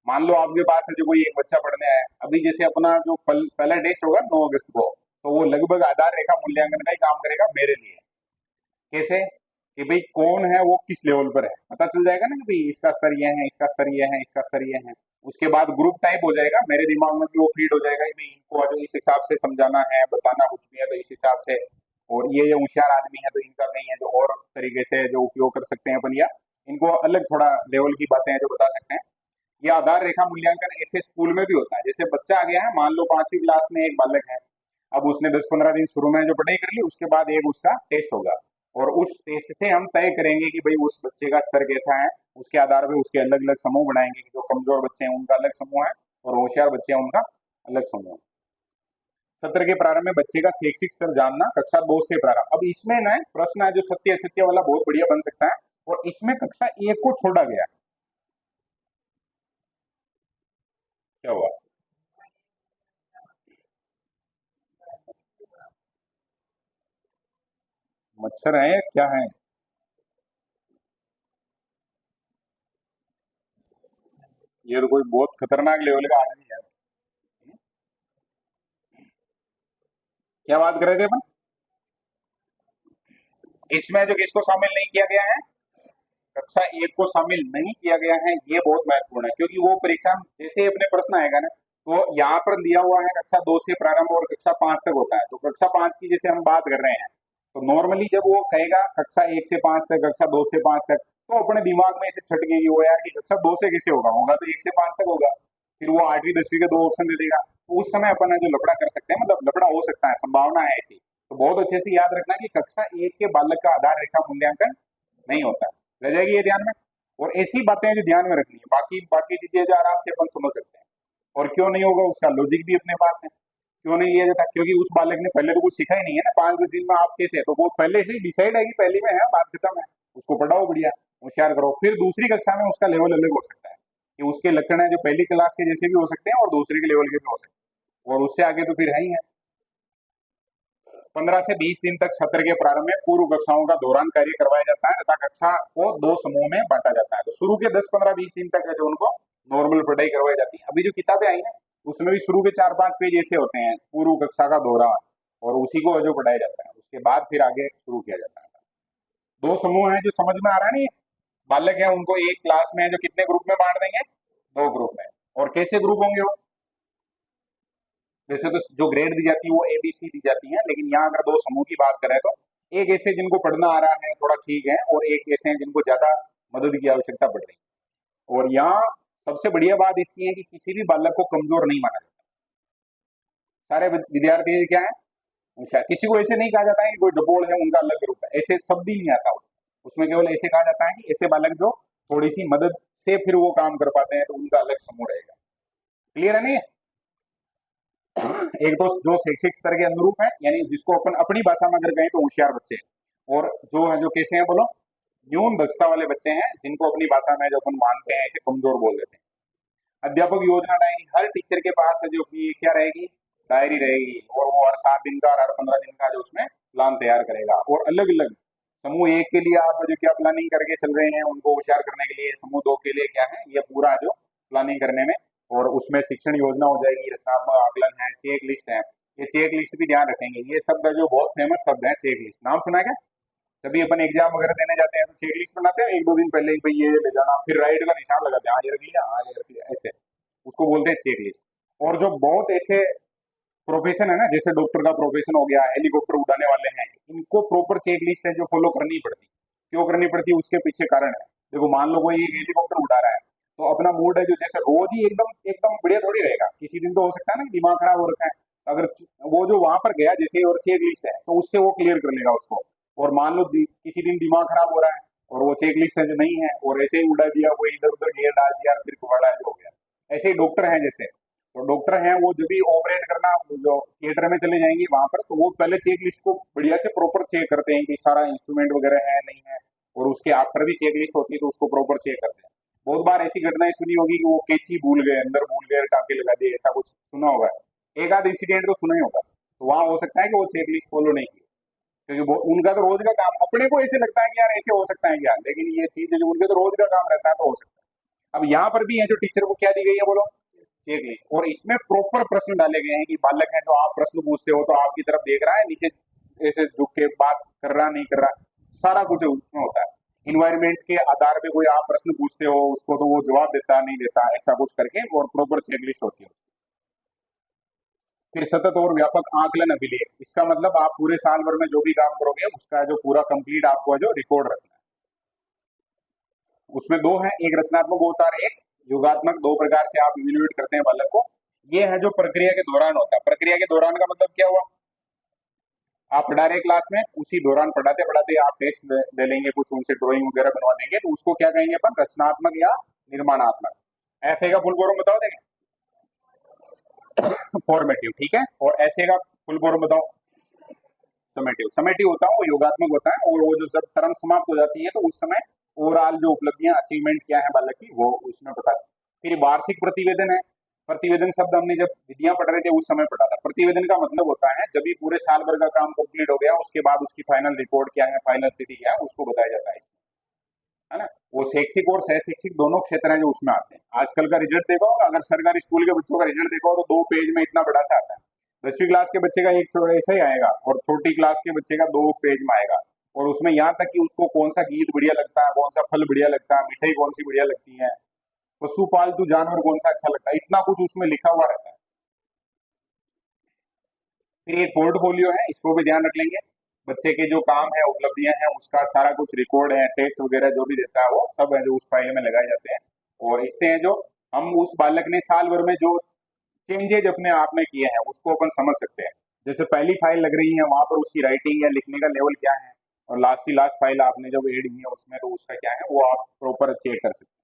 Speaker 1: मान लो आपके पास है जो कोई एक बच्चा पढ़ने आया है, अभी जैसे अपना जो पहला टेस्ट होगा 9 अगस्त को, तो वो लगभग आधार रेखा मूल्यांकन का ही काम करेगा मेरे लिए। कैसे कि भाई कौन है वो किस लेवल पर है, पता चल जाएगा ना कि भाई इसका स्तर ये है, इसका स्तर ये है, इसका स्तर ये है। उसके बाद ग्रुप टाइप हो जाएगा, मेरे दिमाग में भी वो फीड हो जाएगा कि भाई इनको जो इस हिसाब से समझाना है, बताना कुछ भी है तो इस हिसाब से, और ये जो होशियार आदमी है तो इनका कहीं है जो और तरीके से जो उपयोग कर सकते हैं अपन, या इनको अलग थोड़ा लेवल की बातें हैं जो बता सकते हैं। ये आधार रेखा मूल्यांकन ऐसे स्कूल में भी होता है, जैसे बच्चा आ गया है, मान लो 5वीं क्लास में एक बालक है, अब उसने 10-15 दिन शुरू में जो पढ़ाई कर ली, उसके बाद एक उसका टेस्ट होगा, और उस टेस्ट से हम तय करेंगे कि भाई उस बच्चे का स्तर कैसा है। उसके आधार पर उसके अलग अलग समूह बनाएंगे कि जो कमजोर बच्चे हैं उनका अलग समूह है, और होशियार बच्चे हैं उनका अलग समूह है। सत्र के प्रारंभ में बच्चे का शैक्षिक स्तर जानना, कक्षा 2 से प्रारंभ। अब इसमें ना प्रश्न है जो सत्य असत्य वाला बहुत बढ़िया बन सकता है, और इसमें कक्षा 1 को छोड़ा गया है। क्या हुआ, मच्छर है क्या है, ये तो कोई बहुत खतरनाक लेवल का आदमी है। क्या बात कर रहे थे अपन, इसमें जो किसको शामिल नहीं किया गया है, कक्षा 1 को शामिल नहीं किया गया है, ये बहुत महत्वपूर्ण है, क्योंकि वो परीक्षा जैसे ही अपने प्रश्न आएगा ना, तो यहाँ पर दिया हुआ है कक्षा 2 से प्रारंभ और कक्षा 5 तक होता है, तो कक्षा 5 की जैसे हम बात कर रहे हैं, तो नॉर्मली जब वो कहेगा कक्षा 1 से 5 तक, कक्षा 2 से 5 तक, तो अपने दिमाग में इसे छटकेगी वो यार कि कक्षा 2 से कैसे होगा, होगा तो 1 से 5 तक होगा, फिर वो 8वीं 10वीं के 2 ऑप्शन दे देगा, तो उस समय अपन है जो लफड़ा कर सकते हैं, मतलब लफड़ा हो सकता है, संभावना है ऐसी। तो बहुत अच्छे से याद रखना कि कक्षा 1 के बालक का आधार रेखा मूल्यांकन नहीं होता, रह जाएगी ये ध्यान में। और ऐसी बातें जो ध्यान में रखनी है, बाकी बाकी चीजें जो आराम से अपन समझ सकते हैं। और क्यों नहीं होगा उसका लॉजिक भी अपने पास है, क्यों नहीं लिया जाता, क्योंकि उस बालक ने पहले तो कुछ सीखा ही नहीं है ना, 5-10 दिन में आप कैसे, तो वो पहले से डिसाइड है कि पहली में है, बात खत्म है, उसको पढ़ाओ बढ़िया, होशियार करो, फिर दूसरी कक्षा में उसका लेवल अलग हो सकता है, कि उसके लक्षण है जो पहली क्लास के जैसे भी हो सकते हैं और दूसरे के लेवल के भी हो सकते हैं, और उससे आगे तो फिर है ही है। 15 से 20 दिन तक सत्र के प्रारंभ में पूर्व कक्षाओं का दौरान कार्य करवाया जाता है तथा कक्षा को 2 समूह में बांटा जाता है। तो शुरू के 10-15-20 दिन तक है जो उनको नॉर्मल पढ़ाई करवाई जाती है। अभी जो किताबें आई हैं उसमें भी शुरू के 4-5 पेज ऐसे होते हैं पूर्व कक्षा का दौरान, और उसी को जो पढ़ाया जाता है उसके बाद फिर आगे शुरू किया जाता है। 2 समूह है जो समझ में आ रहा है नहीं, बालक है उनको एक क्लास में है जो कितने ग्रुप में बांट देंगे, 2 ग्रुप में। और कैसे ग्रुप होंगे वो, वैसे तो जो ग्रेड दी जाती है वो ABC दी जाती है, लेकिन यहाँ अगर 2 समूह की बात करें तो एक ऐसे जिनको पढ़ना आ रहा है थोड़ा ठीक है, और एक ऐसे हैं जिनको ज्यादा मदद की आवश्यकता पड़ रही है। और यहाँ सबसे बढ़िया बात इसकी है कि किसी भी बालक को कमजोर नहीं माना जाता, सारे विद्यार्थी क्या है होशियार। किसी को ऐसे नहीं कहा जाता है कि कोई डबोल है उनका अलग ग्रुप है, ऐसे शब्द ही नहीं आता उसमें केवल ऐसे कहा जाता है कि ऐसे बालक जो थोड़ी सी मदद से फिर वो काम कर पाते हैं तो उनका अलग समूह रहेगा। क्लियर है नहीं, एक तो जो शैक्षिक स्तर के अनुरूप है, यानी जिसको अपन अपनी भाषा में अगर कहें तो होशियार बच्चे, और जो है जो कैसे हैं बोलो न्यून दक्षता वाले बच्चे हैं जिनको अपनी भाषा में जो अपन मानते हैं ऐसे कमजोर बोल देते हैं। अध्यापक योजना डायरी, हर टीचर के पास जो कि क्या रहेगी, डायरी रहेगी, और वो हर 7 दिन का और हर 15 दिन का जो उसमें प्लान तैयार करेगा। और अलग अलग समूह 1 के लिए आप जो क्या प्लानिंग करके चल रहे हैं उनको होशियार करने के लिए, समूह 2 के लिए क्या है, ये पूरा जो प्लानिंग करने में और उसमें शिक्षण योजना हो जाएगी, रचनात्मक आकलन है, चेक लिस्ट है। ये चेक लिस्ट भी ध्यान रखेंगे, ये शब्द जो बहुत फेमस शब्द है चेक लिस्ट, नाम सुना है क्या? जब अपन एग्जाम वगैरह देने जाते हैं तो चेक लिस्ट बनाते हैं एक दो दिन पहले ही, भाई ये ले जाना, फिर राइट का निशान लगाते हैं, हाँ ये रख लिया, हाँ ये रख लिया, ऐसे उसको बोलते हैं चेक लिस्ट। और जो बहुत ऐसे प्रोफेशन है ना, जैसे डॉक्टर का प्रोफेशन हो गया, हेलीकॉप्टर उड़ाने वाले हैं, इनको प्रॉपर चेक लिस्ट है जो फॉलो करनी पड़ती। क्यों करनी पड़ती है, उसके पीछे कारण है। देखो मान लो कोई एक हेलीकॉप्टर उड़ा रहा है, तो अपना मूड है जो जैसे रोज ही एकदम एकदम बढ़िया थोड़ी रहेगा, किसी दिन तो हो सकता है ना कि दिमाग खराब हो रखा है। अगर वो जो वहां पर गया जैसे और चेक लिस्ट है तो उससे वो क्लियर कर लेगा उसको। और मान लो किसी दिन दिमाग खराब हो रहा है और वो चेक लिस्ट है जो नहीं है और ऐसे ही उड़ा दिया, वो इधर उधर गियर डाल दिया, फिर कुबड़ा हो गया। ऐसे ही डॉक्टर हैं जैसे, तो डॉक्टर हैं वो जब भी ऑपरेट करना, जो थिएटर में चले जाएंगे वहां पर, तो वो पहले चेक लिस्ट को बढ़िया से प्रॉपर चेक करते हैं कि सारा इंस्ट्रूमेंट वगैरह है नहीं है, और उसके आफ्टर भी चेक लिस्ट होती है तो उसको प्रॉपर चेक करते हैं। बहुत बार ऐसी घटनाएं सुनी होगी कि वो कैंची भूल गए, अंदर भूल गए, टाके लगा दिए, ऐसा कुछ सुना होगा। एक आध इंसिडेंट तो सुना ही होगा, तो वहां हो सकता है कि वो चेक लिस्ट फॉलो नहीं की, क्योंकि उनका तो रोज का काम, अपने को ऐसे लगता है कि यार ऐसे हो सकता है क्या, लेकिन ये चीज है जो उनके तो रोज का काम रहता है तो हो सकता है। अब यहाँ पर भी है जो टीचर को क्या दी गई है बोलो, चेक लिस्ट, और इसमें प्रॉपर प्रश्न डाले गए हैं कि बालक है जो आप प्रश्न पूछते हो तो आपकी तरफ देख रहा है, नीचे ऐसे झुक के बात कर रहा नहीं कर रहा, सारा कुछ उसमें होता है। इन्वायरमेंट के आधार पे कोई आप प्रश्न पूछते हो उसको तो वो जवाब देता नहीं देता, ऐसा कुछ करके, और प्रॉपर चेक लिस्ट होती है। फिर सतत और व्यापक आकलन अभिलेख, इसका मतलब आप पूरे साल भर में जो भी काम करोगे उसका जो पूरा कंप्लीट आपको जो रिकॉर्ड रखना है। उसमें दो है, एक रचनात्मक होता है, एक योगात्मक, दो प्रकार से आप इवेल्युएट करते हैं बालक को। ये है जो प्रक्रिया के दौरान होता है। प्रक्रिया के दौरान का मतलब क्या हुआ, आप पढ़ा रहे क्लास में, उसी दौरान पढ़ाते पढ़ाते आप टेस्ट ले लेंगे, कुछ उनसे ड्राइंग वगैरह बनवा देंगे, तो उसको क्या कहेंगे अपन, रचनात्मक या निर्माणात्मक। एफए का फुल फॉर्म बताओ देंगे, फॉर्मेटिव, ठीक है। और ऐसे का फुल फॉर्म बताओ, समेटिव। समेटिव होता है वो योगात्मक होता है, और वो जो जब टर्म समाप्त हो जाती है तो उस समय ओवरऑल जो उपलब्धियां, अचीवमेंट क्या है बालक की, वो उसमें बता। फिर वार्षिक प्रतिवेदन है। प्रतिवेदन शब्द हमने जब विधियां पढ़ रहे थे उस समय पढ़ा था। प्रतिवेदन का मतलब होता है जब भी पूरे साल भर का काम कंप्लीट हो गया उसके बाद उसकी फाइनल रिपोर्ट क्या है, फाइनल स्थिति क्या है, उसको बताया जाता है ना। वो शैक्षिक और सह शैक्षिक दोनों क्षेत्र हैं जो उसमें आते हैं। आजकल का रिजल्ट देखो, अगर सरकारी स्कूल के बच्चों का रिजल्ट देखो तो 2 पेज में इतना बड़ा सा आता है। 10वीं क्लास के बच्चे का एक ऐसा ही आएगा, और छोटी क्लास के बच्चे का 2 पेज में आएगा। और उसमें यहाँ तक कि उसको कौन सा गीत बढ़िया लगता है, कौन सा फल बढ़िया लगता है, मिठाई कौन सी बढ़िया लगती है, पशु पालतू जानवर कौन सा अच्छा लगता है, इतना कुछ उसमें लिखा हुआ रहता है। फिर एक पोर्टफोलियो है, इसको भी ध्यान रख लेंगे। बच्चे के जो काम है, उपलब्धियां हैं, उसका सारा कुछ रिकॉर्ड है, टेस्ट वगैरह जो भी देता है वो सब है जो उस फाइल में लगाए जाते हैं। और इससे है जो हम उस बालक ने साल भर में जो चेंजेज अपने आप में किए हैं उसको अपन समझ सकते हैं। जैसे पहली फाइल लग रही है वहां पर उसकी राइटिंग या लिखने का लेवल क्या है, और लास्ट फाइल आपने जब एड की है उसमें तो उसका क्या है वो आप प्रॉपर चेक कर सकते हैं।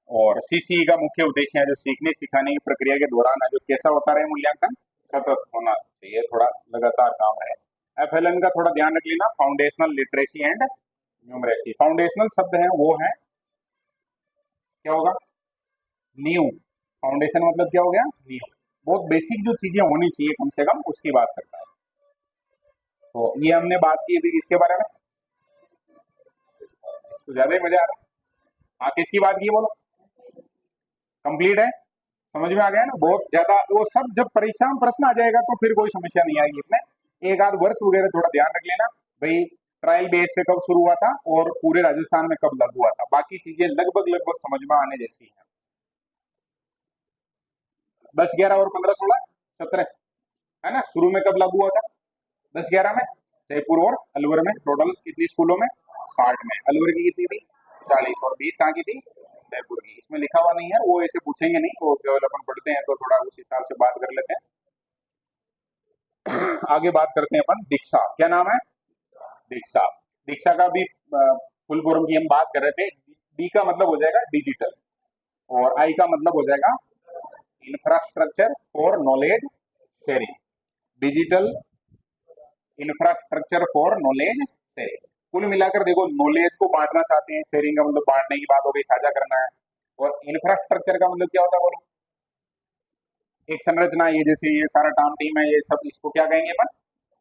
Speaker 1: और सीसी का मुख्य उद्देश्य है जो सीखने सिखाने की प्रक्रिया के दौरान है जो कैसा होता रहे मूल्यांकन, सतत होना चाहिए, थोड़ा लगातार काम है। एफएलएन का थोड़ा ध्यान रख लेना, foundational literacy and numeracy. Foundational शब्द है वो है क्या होगा, न्यू। फाउंडेशन मतलब क्या हो गया, न्यू। बहुत बेसिक जो चीजें होनी चाहिए कम से कम उसकी बात करता है। तो ये हमने बात की थी इसके बारे में, इसको ज्यादा ही मजा आ रहा है। हाँ किसकी बात की बोलो, कंप्लीट है, समझ में आ गया ना। बहुत ज्यादा वो सब जब परीक्षा में प्रश्न आ जाएगा तो फिर कोई समस्या नहीं आएगी इसमें। एक आध वर्ष वगैरह थोड़ा ध्यान रख लेना भाई, ट्रायल बेस पे कब शुरू हुआ था और पूरे राजस्थान में कब लागू हुआ था, बाकी चीजें लगभग लगभग समझ में आने जैसी है। 10, 11 और 15, 16, 17 है ना। शुरू में कब लागू हुआ था, 10, 11 में जयपुर और अलवर में। टोटल कितनी स्कूलों में, 60 में। अलवर की कितनी थी, 40, और 20 कहाँ की थी, जयपुर की। इसमें लिखा हुआ नहीं है, वो ऐसे पूछेंगे नहीं, वो केवल अपन पढ़ते हैं तो थोड़ा उस हिसाब से बात कर लेते हैं। आगे बात करते हैं अपन दीक्षा, क्या नाम है, दीक्षा। दीक्षा का भी फुल फॉर्म की हम बात कर रहे थे। डी का मतलब हो जाएगा डिजिटल, और आई का मतलब हो जाएगा infrastructure for knowledge sharing. Digital infrastructure for knowledge sharing. कुल मिलाकर देखो, नॉलेज को बांटना चाहते हैं, शेयरिंग का मतलब बांटने की बात हो गई, साझा करना है। और इंफ्रास्ट्रक्चर का मतलब क्या होता है बोलो, एक संरचना, ये जैसे ये सारा टाम टीम है ये सब, इसको क्या कहेंगे अपन,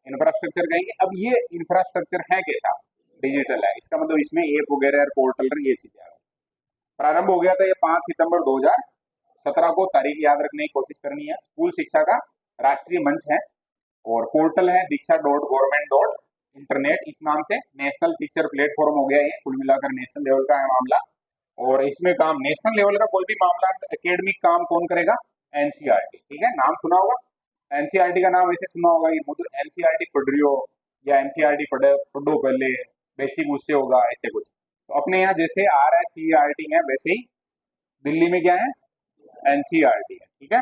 Speaker 1: इंफ्रास्ट्रक्चर कहेंगे। अब ये इंफ्रास्ट्रक्चर है कैसा, डिजिटल है, इसका मतलब इसमें ऐप वगैरह पोर्टल ये चीजें। प्रारंभ हो गया था ये 5 सितंबर 2017 को, तारीख याद रखने की कोशिश करनी है। स्कूल शिक्षा का राष्ट्रीय मंच है और पोर्टल है diksha.government.internet, इस नाम से नेशनल टीचर प्लेटफॉर्म हो गया ये, कुल मिलाकर नेशनल लेवल का है मामला। और इसमें काम नेशनल लेवल का कोई भी मामला एकेडमिक काम कौन करेगा? एनसीईआरटी, ठीक है, नाम सुना होगा एनसीईआरटी का नाम, वैसे सुना होगा ये एनसीईआरटी पढ़ रही हो या एनसीईआरटी पढ़ो पहले, बेसिक उससे होगा ऐसे कुछ। तो अपने यहाँ जैसे आर है सीईआरटी है, वैसे ही दिल्ली में क्या है? एनसीईआरटी है, ठीक है।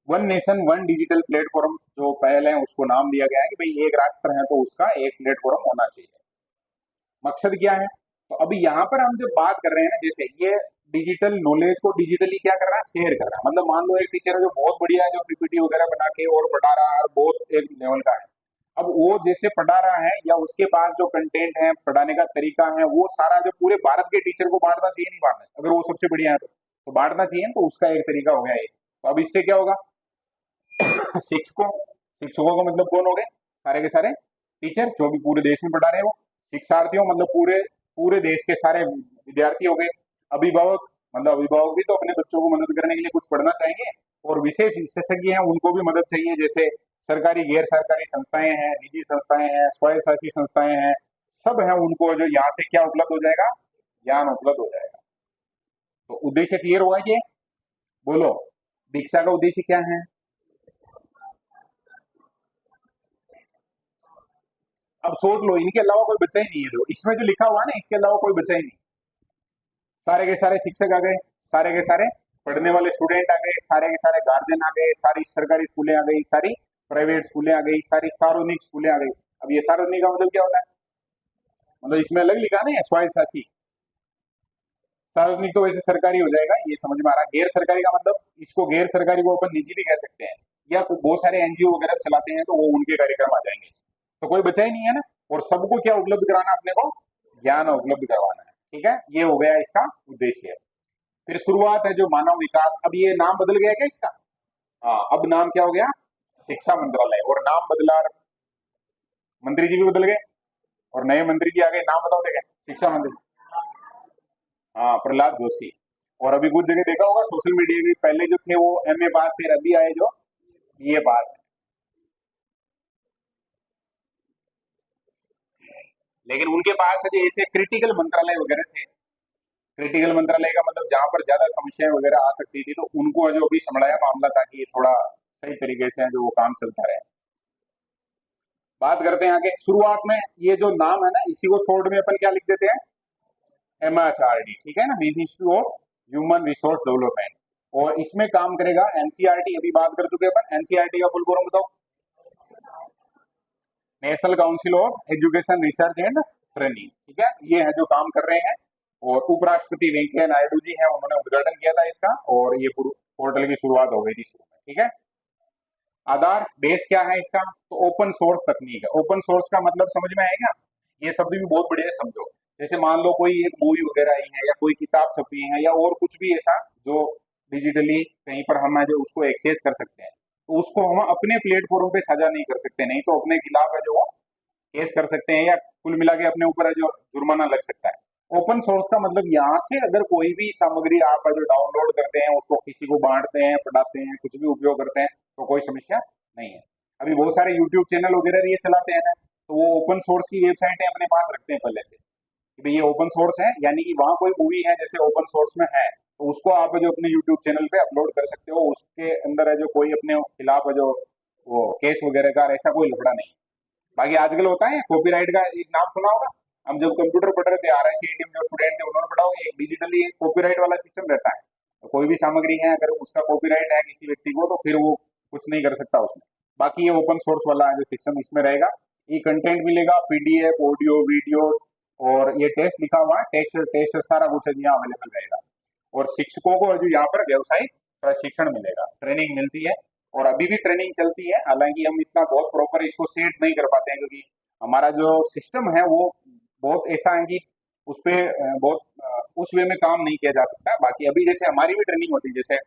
Speaker 1: One nation one digital platform जो पहले है उसको नाम दिया गया है कि भाई एक राष्ट्र है तो उसका एक प्लेटफॉर्म होना चाहिए। मकसद क्या है? तो अभी यहाँ पर हम जब बात कर रहे हैं ना, जैसे ये डिजिटल नॉलेज को डिजिटली क्या कर रहा है? शेयर कर रहा है। मतलब मान लो एक टीचर है जो बहुत बढ़िया है, जो पीपीटी वगैरह बना के और पढ़ा रहा है और बहुत एक लेवल का है, अब वो जैसे पढ़ा रहा है या उसके पास जो कंटेंट है, पढ़ाने का तरीका है, वो सारा जो पूरे भारत के टीचर को बांटना चाहिए, नहीं बांटना? अगर वो सबसे बढ़िया है तो बांटना चाहिए, तो उसका एक तरीका हो गया ये। तो अब इससे क्या होगा? शिक्षकों का मतलब कौन हो गए? सारे के सारे टीचर जो भी पूरे देश में पढ़ा रहे हो। शिक्षार्थियों मतलब पूरे पूरे देश के सारे विद्यार्थी हो गए। अभिभावक मतलब अभिभावक भी तो अपने बच्चों को मदद करने के लिए कुछ पढ़ना चाहेंगे। और विशेष विशेषज्ञ हैं, उनको भी मदद चाहिए, जैसे सरकारी गैर सरकारी संस्थाएं हैं, निजी संस्थाएं हैं, स्वयंशासी संस्थाएं हैं, सब है, उनको जो यहाँ से क्या उपलब्ध हो जाएगा? ज्ञान उपलब्ध हो जाएगा। तो उद्देश्य क्लियर हुआ ये? बोलो, दीक्षा का उद्देश्य क्या है? अब सोच लो, इनके अलावा कोई बचा ही नहीं है। जो इसमें जो लिखा हुआ है ना, इसके अलावा कोई बचा ही नहीं। सारे के सारे शिक्षक आ गए, सारे के सारे पढ़ने वाले स्टूडेंट आ गए, सारे के सारे गार्जियन आ गए, सारी सरकारी स्कूलें आ गई, सारी प्राइवेट स्कूलें आ गई, सारी सार्वजनिक स्कूलें आ गई। अब ये सार्वजनिक का मतलब क्या होता है? मतलब इसमें अलग लिखा नहीं है, स्वायत्तशासी। सार्वजनिक तो वैसे सरकारी हो जाएगा, ये समझ में आ रहा है। गैर सरकारी का मतलब, इसको गैर सरकारी को अपन निजी भी कह सकते हैं, या बहुत सारे एनजीओ वगैरह चलाते हैं, तो वो उनके कार्यक्रम आ जाएंगे। तो कोई बचा ही नहीं है ना। और सबको क्या उपलब्ध कराना? अपने को ज्ञान उपलब्ध करवाना है, ठीक है। ये हो गया इसका उद्देश्य। फिर शुरुआत है जो मानव विकास। अब ये नाम बदल गया क्या इसका? हाँ, अब नाम क्या हो गया? शिक्षा मंत्रालय। और नाम बदला, मंत्री जी भी बदल गए और नए मंत्री जी आ गए। नाम बताओ देखें, शिक्षा मंत्री, हाँ, प्रहलाद जोशी। और अभी कुछ जगह देखा होगा सोशल मीडिया में, पहले जो थे वो एमए पास थे, अभी आए जो बीए पास है। लेकिन उनके पास जो ऐसे क्रिटिकल मंत्रालय वगैरह थे, क्रिटिकल मंत्रालय का मतलब जहां पर ज्यादा समस्याएं वगैरह आ सकती थी, तो उनको जो अभी संभलाया मामला, ताकि ये थोड़ा सही तरीके से जो वो काम चलता रहे। बात करते हैं आगे। शुरुआत में ये जो नाम है ना, इसी को शॉर्ट में अपन क्या लिख देते हैं? एमएचआरडी, ठीक है ना, ministry of human resource development. और इसमें काम करेगा एनसीईआरटी। अभी बात कर चुके अपन। एनसीईआरटी का फुल फॉर्म बताओ? National council of education research and training, ठीक है। ये है जो काम कर रहे हैं। और उपराष्ट्रपति वेंकैया नायडू जी हैं, उन्होंने उद्घाटन किया था इसका, और ये पोर्टल की शुरुआत हो गई थी शुरू में, ठीक है। आधार बेस क्या है इसका? तो ओपन सोर्स तकनीक है। ओपन सोर्स का मतलब समझ में आएगा? ये शब्द भी बहुत बढ़िया समझो। जैसे मान लो कोई एक मूवी वगैरह आई है, या कोई किताब छपी है, या और कुछ भी ऐसा जो डिजिटली कहीं पर हम जो उसको एक्सेस कर सकते हैं, तो उसको हम अपने प्लेटफॉर्म पे साझा नहीं कर सकते, नहीं तो अपने खिलाफ है जो केस कर सकते हैं, या कुल मिला के अपने ऊपर है जो जुर्माना लग सकता है। ओपन सोर्स का मतलब यहाँ से अगर कोई भी सामग्री आप जो डाउनलोड करते हैं, उसको किसी को बांटते हैं, पढ़ाते हैं, कुछ भी उपयोग करते हैं, तो कोई समस्या नहीं है। अभी बहुत सारे यूट्यूब चैनल वगैरह ये चलाते हैं ना, तो वो ओपन सोर्स की वेबसाइटें अपने पास रखते हैं पहले से कि भाई ये ओपन सोर्स है, यानी कि वहां कोई मूवी है जैसे ओपन सोर्स में है, तो उसको आप जो अपने यूट्यूब चैनल पे अपलोड कर सकते हो। उसके अंदर है जो कोई अपने खिलाफ है जो वो केस वगैरह का ऐसा कोई लफड़ा नहीं। बाकी आजकल होता है कॉपीराइट का, एक नाम सुना होगा। हम जब कंप्यूटर पढ़ रहे थे, आरआईसीटी में जो स्टूडेंट थे उन्होंने पढ़ा होगा, एक डिजिटली कॉपीराइट वाला सिस्टम रहता है। तो कोई भी सामग्री है अगर उसका कॉपीराइट है किसी व्यक्ति को, तो फिर वो कुछ नहीं कर सकता उसमें। बाकी ये ओपन सोर्स वाला जो सिस्टम इसमें रहेगा, ये कंटेंट मिलेगा, पीडीएफ, ऑडियो, वीडियो, और ये टेस्ट लिखा हुआ है, टेक्स्ट टेस्ट सारा कुछ यहाँ अवेलेबल रहेगा। और शिक्षकों को जो यहाँ पर व्यावसायिक प्रशिक्षण मिलेगा, ट्रेनिंग मिलती है, और अभी भी ट्रेनिंग चलती है। हालांकि हम इतना बहुत प्रॉपर इसको सेट नहीं कर पाते हैं, क्योंकि हमारा जो सिस्टम है वो बहुत ऐसा है कि उस पर बहुत उस वे में काम नहीं किया जा सकता है। बाकी अभी जैसे हमारी भी ट्रेनिंग होती है, जैसे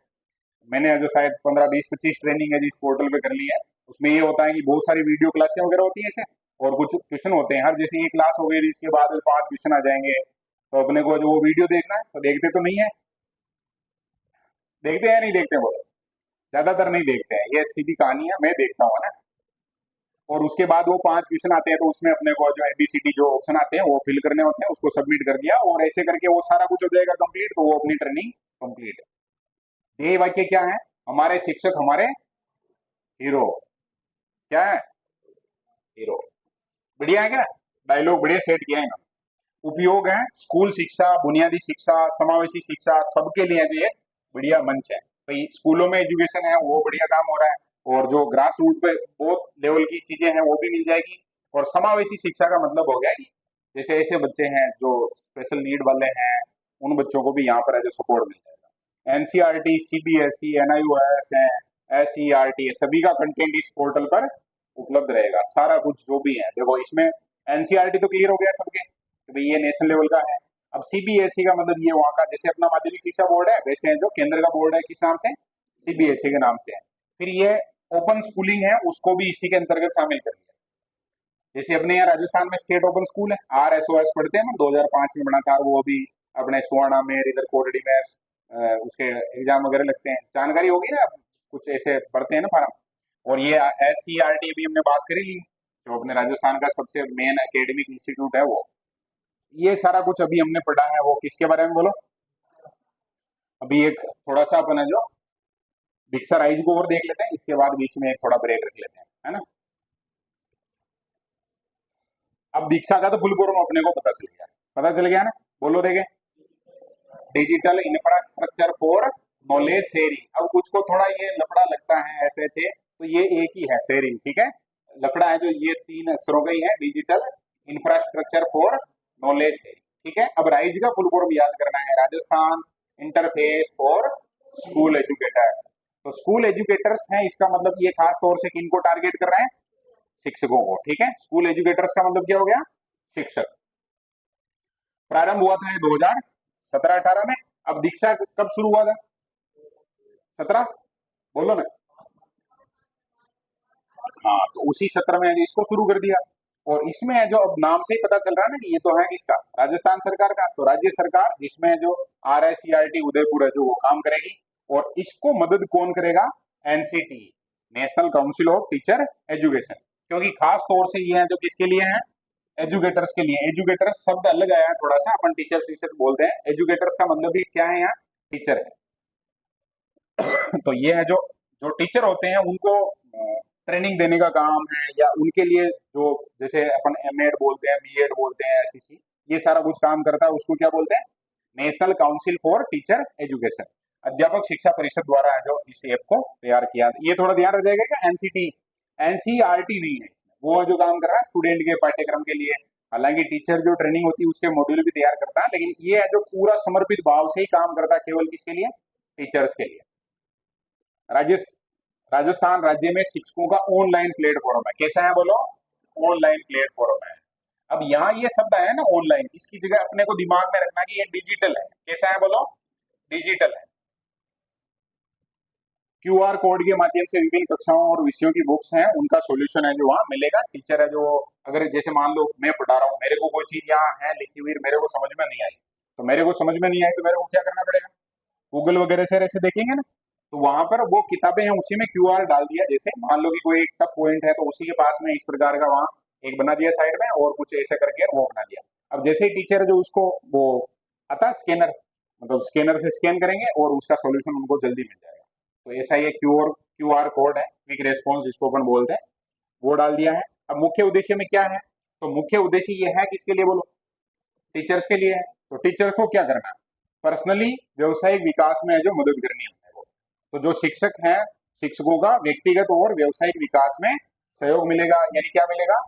Speaker 1: मैंने जो शायद 15, 20, 25 ट्रेनिंग है जिस पोर्टल पे कर ली है, उसमें ये होता है कि बहुत सारी वीडियो क्लासें वगैरह होती है ऐसे, और कुछ क्वेश्चन होते हैं हर, जैसे ये क्लास हो गई इसके बाद 5 क्वेश्चन आ जाएंगे, तो अपने को जो वो वीडियो देखना है, तो देखते तो नहीं है, देखते हैं नहीं देखते बोलो, ज्यादातर नहीं देखते हैं, ये सीधी कहानी है, मैं देखता हूँ ना। और उसके बाद वो 5 क्वेश्चन आते हैं, तो उसमें अपने को जो एबीसीडी जो ऑप्शन आते हैं वो फिल करने होते हैं, उसको सबमिट कर दिया और ऐसे करके वो सारा कुछ हो जाएगा कंप्लीट, तो वो अपनी ट्रेनिंग कंप्लीट है। ये वाक्य क्या है, हमारे शिक्षक हमारे हीरो, क्या है, हीरो। बढ़िया है क्या, डायलॉग बढ़िया सेट किया है इन्होंने। उपयोग है, स्कूल शिक्षा, बुनियादी शिक्षा, समावेशी शिक्षा, सबके लिए जो एक बढ़िया मंच है भाई। स्कूलों में एजुकेशन है वो बढ़िया काम हो रहा है, और जो ग्रास रूट पे बहुत लेवल की चीजें हैं वो भी मिल जाएगी। और समावेशी शिक्षा का मतलब हो गया कि जैसे ऐसे बच्चे हैं जो स्पेशल नीड वाले हैं, उन बच्चों को भी यहाँ पर जो सपोर्ट मिल जाएगा। एनसीईआरटी, सीबीएसई, एनआईओएस है, एसईआरटी है, सभी का कंटेंट इस पोर्टल पर उपलब्ध रहेगा। सारा कुछ जो भी है देखो इसमें, एनसीईआरटी तो क्लियर हो गया सबके कि भाई ये नेशनल लेवल का है। अब सीबीएसई का मतलब ये वहाँ का, जैसे अपना माध्यमिक शिक्षा बोर्ड है वैसे है जो केंद्र का बोर्ड है, किस नाम से, सीबीएसई के नाम से है। फिर ये ओपन स्कूलिंग है, उसको भी इसी के अंतर्गत शामिल कर दिया। जैसे अपने यहाँ राजस्थान में स्टेट ओपन स्कूल है, RSOS पढ़ते हैं ना, 2005 में बना था, वो अभी अपने सुवर्णा में, इधर कोटड़ी में उसके एग्जाम वगैरह लगते हैं, जानकारी होगी ना, कुछ ऐसे पढ़ते हैं ना फार्म। और ये SCRT भी हमने बात करी ली, जो अपने राजस्थान का सबसे मेन एकेडमिक इंस्टीट्यूट है वो। ये सारा कुछ अभी हमने पढ़ा है, वो किसके बारे में बोलो। अभी एक थोड़ा सा अपना जो दीक्षा राइज को और देख लेते हैं, इसके बाद बीच में एक थोड़ा ब्रेक रख लेते हैं, है ना। अब दीक्षा का तो फुल फॉर्म अपने को पता चल गया, पता चल गया ना, बोलो देखे, digital infrastructure for knowledge sharing. अब कुछ को थोड़ा ये लफड़ा लगता है SHA, तो ये एक ही है शेयरिंग, ठीक है। लफड़ा है जो ये 3 अक्षरों का ही है, digital infrastructure for knowledge sharing, ठीक है। अब राइज का फुल फॉर्म याद करना है, Rajasthan interface for school educators. तो स्कूल एजुकेटर्स है, इसका मतलब ये खास तौर से किनको टारगेट कर रहे हैं, शिक्षकों को, ठीक है। स्कूल एजुकेटर्स का मतलब क्या हो गया, शिक्षक। प्रारंभ हुआ था ये 2017-18 में। अब दीक्षा कब शुरू हुआ था, 17, बोलो ना। हाँ, तो उसी सत्र में इसको शुरू कर दिया। और इसमें जो अब नाम से ही पता चल रहा है ना कि ये तो है किसका, राजस्थान सरकार का। तो राज्य सरकार जिसमें जो RSCRT उदयपुर है जो वो काम करेगी, और इसको मदद कौन करेगा, NCT, national council of teacher education. क्योंकि खास तौर से ये है जो किसके लिए है, एजुकेटर्स के लिए। एजुकेटर्स शब्द अलग आया है थोड़ा सा, अपन टीचर टीचर बोलते हैं, एजुकेटर्स का मतलब भी क्या है, यहाँ टीचर है। तो ये है जो जो टीचर होते हैं उनको ट्रेनिंग देने का काम है, या उनके लिए जो जैसे अपन MED बोलते हैं, BEd बोलते हैं, STC, ये सारा कुछ काम करता है, उसको क्या बोलते हैं, national council for teacher education. अध्यापक शिक्षा परिषद द्वारा है जो इस ऐप को तैयार किया। ये थोड़ा ध्यान रख जाएगा कि NCERT नहीं है इसमें, वो जो काम कर रहा है स्टूडेंट के पाठ्यक्रम के लिए। हालांकि टीचर जो ट्रेनिंग होती है उसके मॉड्यूल भी तैयार करता है, लेकिन ये है जो पूरा समर्पित भाव से ही काम करता है, केवल किसके लिए, टीचर्स के लिए। राजस्थान राज्य में शिक्षकों का ऑनलाइन प्लेटफॉर्म है, कैसा है बोलो, ऑनलाइन प्लेटफॉर्म है। अब यहाँ ये शब्द है ना ऑनलाइन, इसकी जगह अपने को दिमाग में रखना कि ये डिजिटल है, कैसा है बोलो, डिजिटल है। QR कोड के माध्यम से विभिन्न कक्षाओं और विषयों की बुक्स हैं, उनका सॉल्यूशन है जो वहाँ मिलेगा। टीचर है जो, अगर जैसे मान लो मैं पढ़ा रहा हूँ, मेरे को कोई चीज यहाँ है लिखी हुई, मेरे को समझ में नहीं आई, तो मेरे को समझ में नहीं आई तो मेरे को क्या करना पड़ेगा, गूगल वगैरह से ऐसे देखेंगे ना, तो वहां पर वो किताबें हैं उसी में QR डाल दिया। जैसे मान लो कि कोई एक टफ पॉइंट है तो उसी के पास में इस प्रकार का वहाँ एक बना दिया साइड में, और कुछ ऐसा करके वो बना दिया। अब जैसे ही टीचर जो उसको वो आता स्कैनर, मतलब स्कैनर से स्कैन करेंगे और उसका सॉल्यूशन उनको जल्दी मिल जाएगा। तो ऐसा ये QR कोड है, क्विक रेस्पॉन्स जिसको अपन बोलते हैं, वो डाल दिया है। अब मुख्य उद्देश्य में क्या है, तो मुख्य उद्देश्य ये है किसके लिए बोलो, टीचर्स के लिए है। तो टीचर को क्या करना है, पर्सनली व्यवसायिक विकास में जो मदद करनी है वो। तो जो शिक्षक हैं, शिक्षकों का व्यक्तिगत और व्यवसायिक विकास में सहयोग मिलेगा, यानी क्या मिलेगा,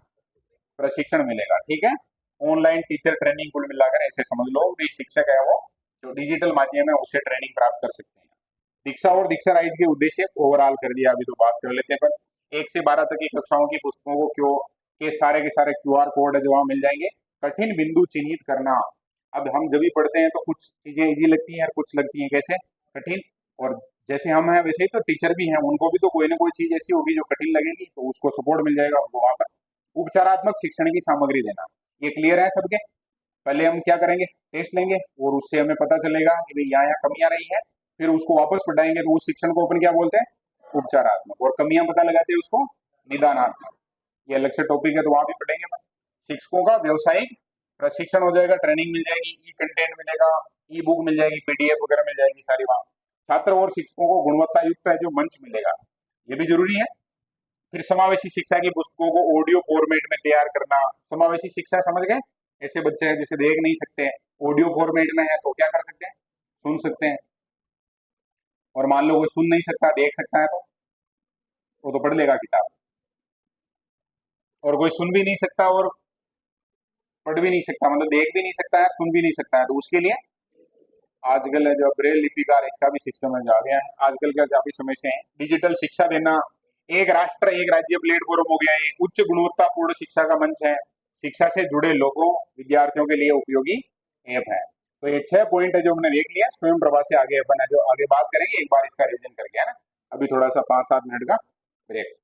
Speaker 1: प्रशिक्षण मिलेगा, ठीक है। ऑनलाइन टीचर ट्रेनिंग कुल मिलाकर ऐसे समझ लो कि शिक्षक है वो जो डिजिटल माध्यम है उससे ट्रेनिंग प्राप्त कर सकते हैं। दीक्षा और दीक्षा राइज के उद्देश्य ओवरऑल कर दिया, अभी तो बात कर लेते हैं। पर 1 से 12 तक की कक्षाओं की पुस्तकों को क्यों के सारे QR कोड है जो वहां मिल जाएंगे। कठिन बिंदु चिन्हित करना, अब हम जब भी पढ़ते हैं तो कुछ चीजें इजी लगती हैं और कुछ लगती हैं कैसे, कठिन। और जैसे हम हैं वैसे ही तो टीचर भी हैं, उनको भी तो कोई ना कोई चीज ऐसी होगी जो कठिन लगेगी, तो उसको सपोर्ट मिल जाएगा उनको वहां पर। उपचारात्मक शिक्षण की सामग्री देना, ये क्लियर है सबके, पहले हम क्या करेंगे, टेस्ट लेंगे और उससे हमें पता चलेगा कि भाई यहाँ यहाँ कमियां रही है, फिर उसको वापस पढ़ाएंगे तो उस शिक्षण को अपन क्या बोलते हैं, उपचारात्मक, और कमियां पता लगाते हैं उसको निदानात्मक। ये अलग से टॉपिक है तो वहां भी पढ़ेंगे अपन। शिक्षकों का व्यवसायिक प्रशिक्षण हो जाएगा, ट्रेनिंग मिल जाएगी, ई कंटेंट मिलेगा, ई बुक मिल जाएगी, पीडीएफ वगैरह मिल जाएगी सारी वहां। छात्र और शिक्षकों को गुणवत्ता युक्त है जो मंच मिलेगा, ये भी जरूरी है। फिर समावेशी शिक्षा की पुस्तकों को ऑडियो फॉर्मेट में तैयार करना। समावेशी शिक्षा समझ गए, ऐसे बच्चे हैं जिसे देख नहीं सकते, ऑडियो फॉर्मेट में है तो क्या कर सकते हैं, सुन सकते हैं। और मान लो कोई सुन नहीं सकता, देख सकता है तो वो तो पढ़ लेगा किताब। और कोई सुन भी नहीं सकता और पढ़ भी नहीं सकता, मतलब देख भी नहीं सकता है, सुन भी नहीं सकता है, तो उसके लिए आजकल जो ब्रेल लिपिकार, इसका भी सिस्टम आ गया है आजकल का, काफी समय से है। डिजिटल शिक्षा देना, एक राष्ट्र एक राज्य प्लेटफॉर्म हो गया है, उच्च गुणवत्तापूर्ण शिक्षा का मंच है, शिक्षा से जुड़े लोगों विद्यार्थियों के लिए उपयोगी ऐप है। तो ये 6 पॉइंट है जो हमने देख लिया। स्वयं प्रभा से आगे अपन है जो आगे बात करेंगे, एक बार इसका रिवीजन करके, है ना। अभी थोड़ा सा 5-7 मिनट का ब्रेक।